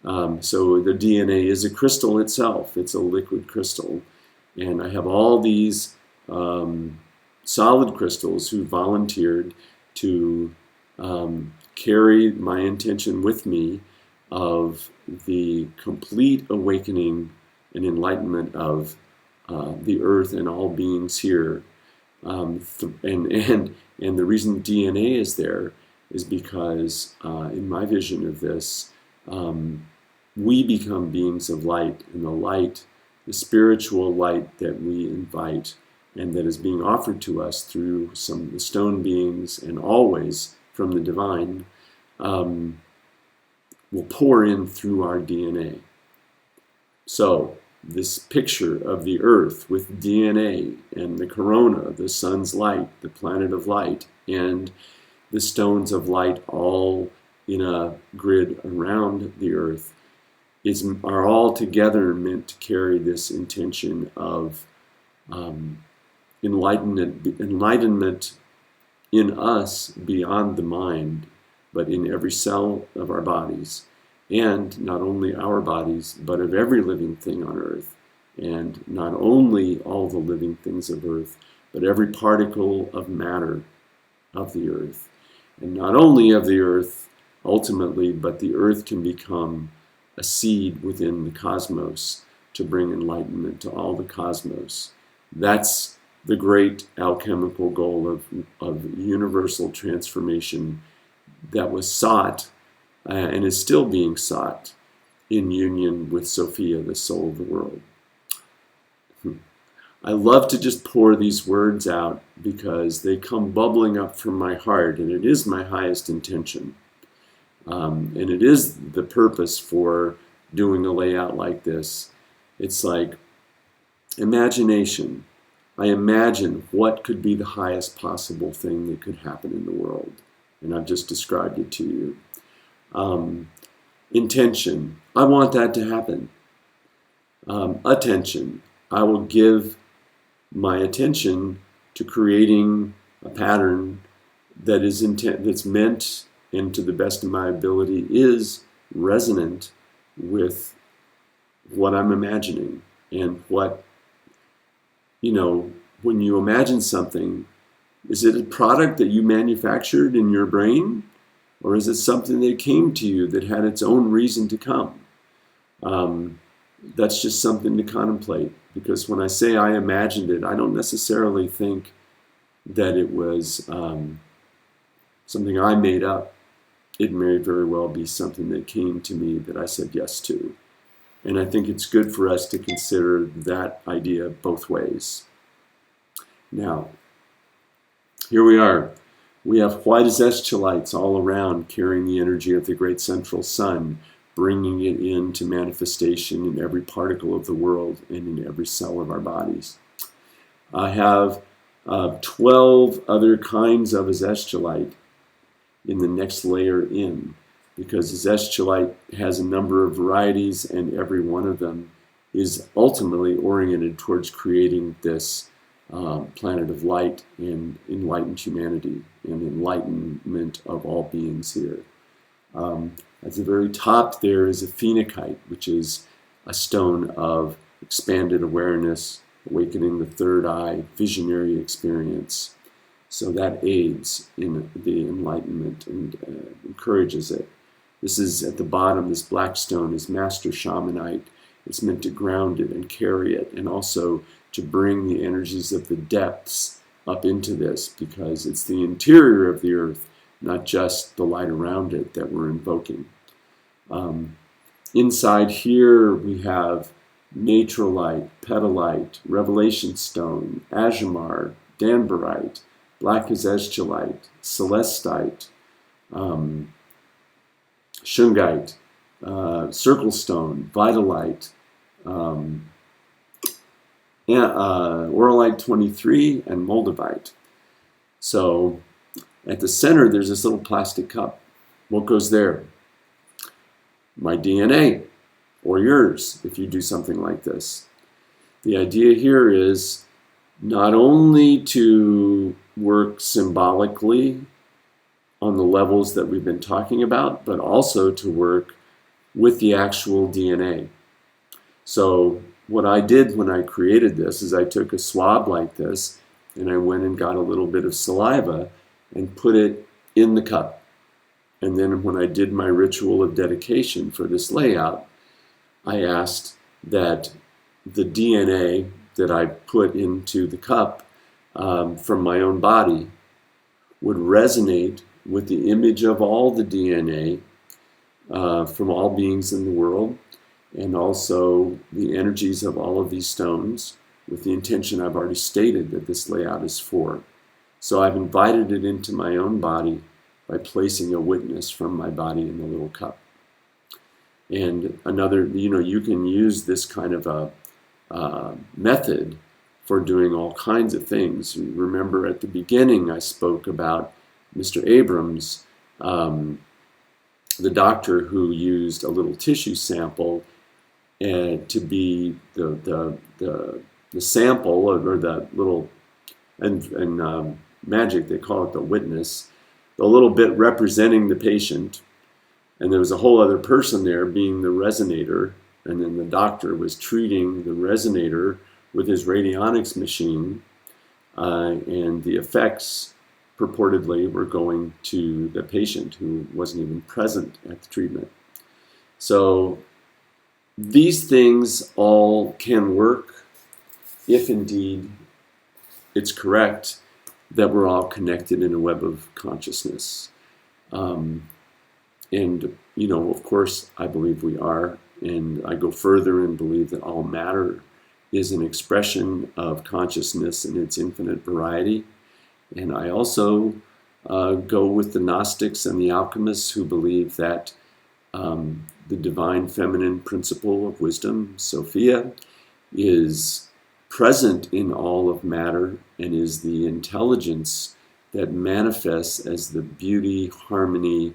So the DNA is a crystal itself. It's a liquid crystal. And I have all these solid crystals who volunteered to carry my intention with me of the complete awakening and enlightenment of the Earth and all beings here. And the reason DNA is there is because in my vision of this, we become beings of light, and the light, the spiritual light that we invite and that is being offered to us through some of the stone beings and always from the divine, will pour in through our DNA. So this picture of the Earth with DNA and the corona, the sun's light, the planet of light, and the stones of light all in a grid around the Earth are all together meant to carry this intention of enlightenment in us beyond the mind, but in every cell of our bodies, and not only our bodies, but of every living thing on Earth, and not only all the living things of Earth, but every particle of matter of the Earth. And not only of the Earth, ultimately, but the Earth can become a seed within the cosmos to bring enlightenment to all the cosmos. That's the great alchemical goal of universal transformation that was sought and is still being sought in union with Sophia, the soul of the world. I love to just pour these words out because they come bubbling up from my heart, and it is my highest intention. And it is the purpose for doing a layout like this. It's like imagination. I imagine what could be the highest possible thing that could happen in the world. And I've just described it to you. Intention. I want that to happen. Attention. I will give my attention to creating a pattern that is that's meant, and to the best of my ability is resonant with what I'm imagining. And what, when you imagine something, is it a product that you manufactured in your brain? Or is it something that came to you that had its own reason to come? That's just something to contemplate. Because when I say I imagined it, I don't necessarily think that it was something I made up. It may very well be something that came to me that I said yes to. And I think it's good for us to consider that idea both ways. Now, here we are. We have white azesthalites all around, carrying the energy of the great central sun, bringing it into manifestation in every particle of the world and in every cell of our bodies. I have 12 other kinds of azesthalite in the next layer in, because azesthalite has a number of varieties, and every one of them is ultimately oriented towards creating this planet of light and enlightened humanity and enlightenment of all beings here. At the very top there is a phenakite, which is a stone of expanded awareness, awakening the third eye, visionary experience. So that aids in the enlightenment and encourages it. This is at the bottom, this black stone is Master Shamanite. It's meant to ground it and carry it, and also to bring the energies of the depths up into this, because it's the interior of the earth, not just the light around it, that we're invoking. Inside here we have Natrolite, Petalite, Revelation Stone, Azamar, Danburite, Black Azeztulite, Celestite, Shungite, Circle Stone, Vitalite, Auralite 23, and Moldavite. So at the center there's this little plastic cup. What goes there? My DNA, or yours, if you do something like this. The idea here is not only to work symbolically on the levels that we've been talking about, but also to work with the actual DNA. So what I did when I created this is I took a swab like this, and I went and got a little bit of saliva and put it in the cup. And then when I did my ritual of dedication for this layout, I asked that the DNA that I put into the cup from my own body would resonate with the image of all the DNA from all beings in the world, and also the energies of all of these stones, with the intention I've already stated that this layout is for. So I've invited it into my own body by placing a witness from my body in the little cup. And another, you can use this kind of a method for doing all kinds of things. Remember at the beginning I spoke about Mr. Abrams, the doctor who used a little tissue sample to be the sample, or the little, and magic they call it the witness, the little bit representing the patient, and there was a whole other person there being the resonator, and then the doctor was treating the resonator with his radionics machine, and the effects purportedly were going to the patient who wasn't even present at the treatment. So these things all can work if indeed it's correct that we're all connected in a web of consciousness. And, of course, I believe we are, and I go further and believe that all matter is an expression of consciousness in its infinite variety. And I also go with the Gnostics and the alchemists who believe that the divine feminine principle of wisdom, Sophia, is present in all of matter and is the intelligence that manifests as the beauty, harmony,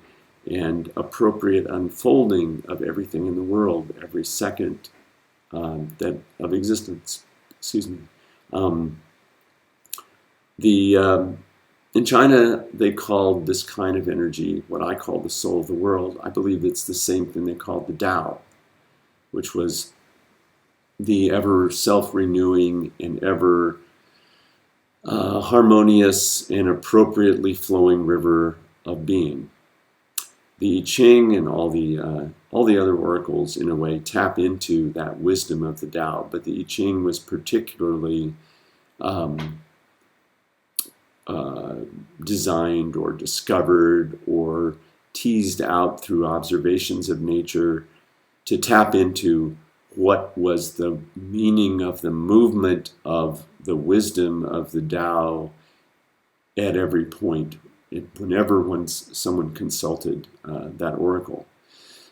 and appropriate unfolding of everything in the world every second of existence. In China, they called this kind of energy what I call the soul of the world. I believe it's the same thing they called the Tao, which was the ever self-renewing and ever harmonious and appropriately flowing river of being. The I Ching and all the other oracles, in a way, tap into that wisdom of the Tao, but the I Ching was particularly designed or discovered or teased out through observations of nature to tap into what was the meaning of the movement of the wisdom of the Tao at every point, whenever someone consulted that oracle.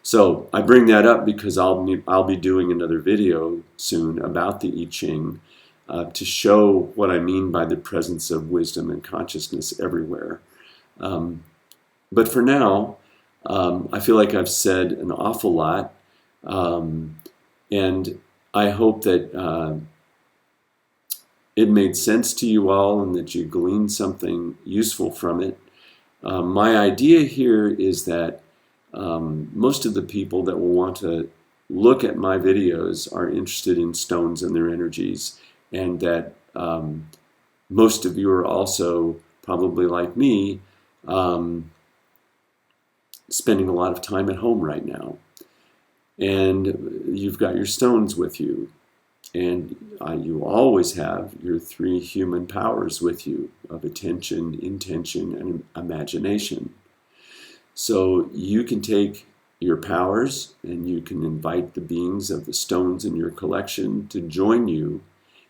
So I bring that up because I'll be doing another video soon about the I Ching to show what I mean by the presence of wisdom and consciousness everywhere. But for now, I feel like I've said an awful lot, and I hope that it made sense to you all and that you gleaned something useful from it. My idea here is that most of the people that will want to look at my videos are interested in stones and their energies, and that most of you are also, probably like me, spending a lot of time at home right now. And you've got your stones with you. And you always have your three human powers with you of attention, intention, and imagination. So you can take your powers and you can invite the beings of the stones in your collection to join you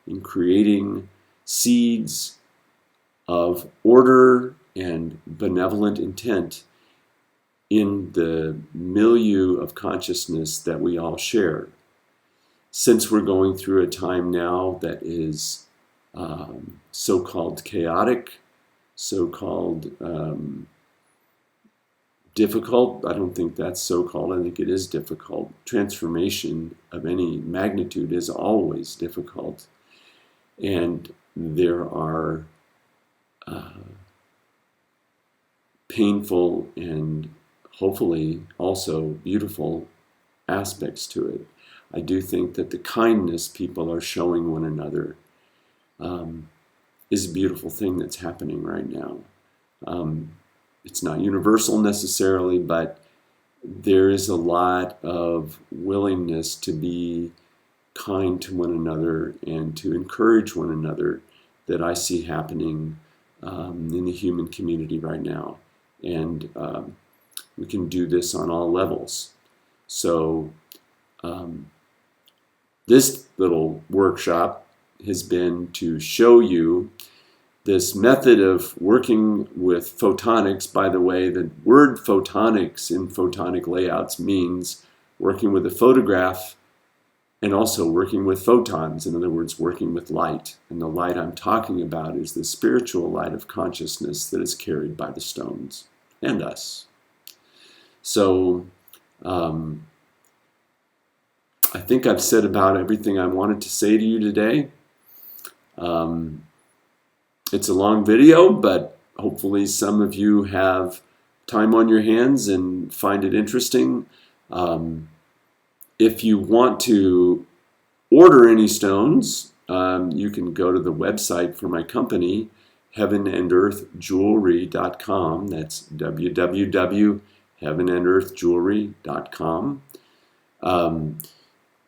in creating seeds of order and benevolent intent in the milieu of consciousness that we all share. Since we're going through a time now that is so-called chaotic, so-called difficult, I don't think that's so-called, I think it is difficult. Transformation of any magnitude is always difficult. And there are painful and hopefully also beautiful aspects to it. I do think that the kindness people are showing one another is a beautiful thing that's happening right now. It's not universal necessarily, but there is a lot of willingness to be kind to one another and to encourage one another that I see happening in the human community right now. And we can do this on all levels. So this little workshop has been to show you this method of working with photonics. By the way, the word photonics in photonic layouts means working with a photograph and also working with photons, in other words, working with light. And the light I'm talking about is the spiritual light of consciousness that is carried by the stones and us. So I think I've said about everything I wanted to say to you today. It's a long video, but hopefully some of you have time on your hands and find it interesting. If you want to order any stones, you can go to the website for my company, heavenandearthjewelry.com. That's www.heavenandearthjewelry.com.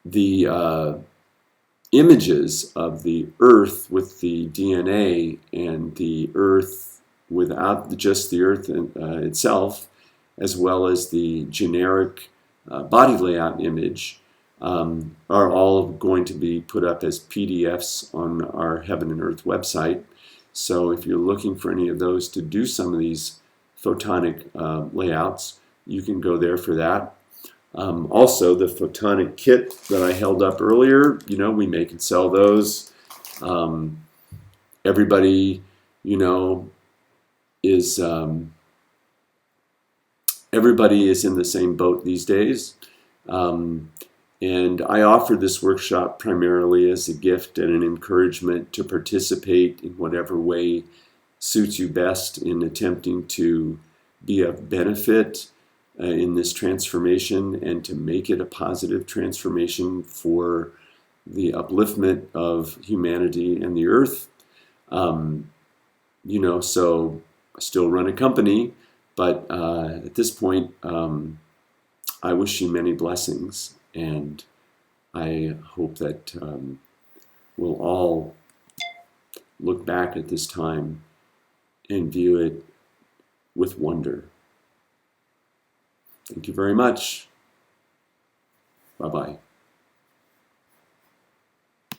The images of the earth with the DNA and the earth without just the earth itself, as well as the generic body layout image, are all going to be put up as PDFs on our Heaven and Earth website. So if you're looking for any of those to do some of these photonic layouts, you can go there for that. Also, the Photonic kit that I held up earlier, we make and sell those. Everybody, is everybody is in the same boat these days. And I offer this workshop primarily as a gift and an encouragement to participate in whatever way suits you best in attempting to be of benefit in this transformation and to make it a positive transformation for the upliftment of humanity and the earth. So I still run a company, but at this point, I wish you many blessings, and I hope that we'll all look back at this time and view it with wonder. Thank you very much. Bye-bye.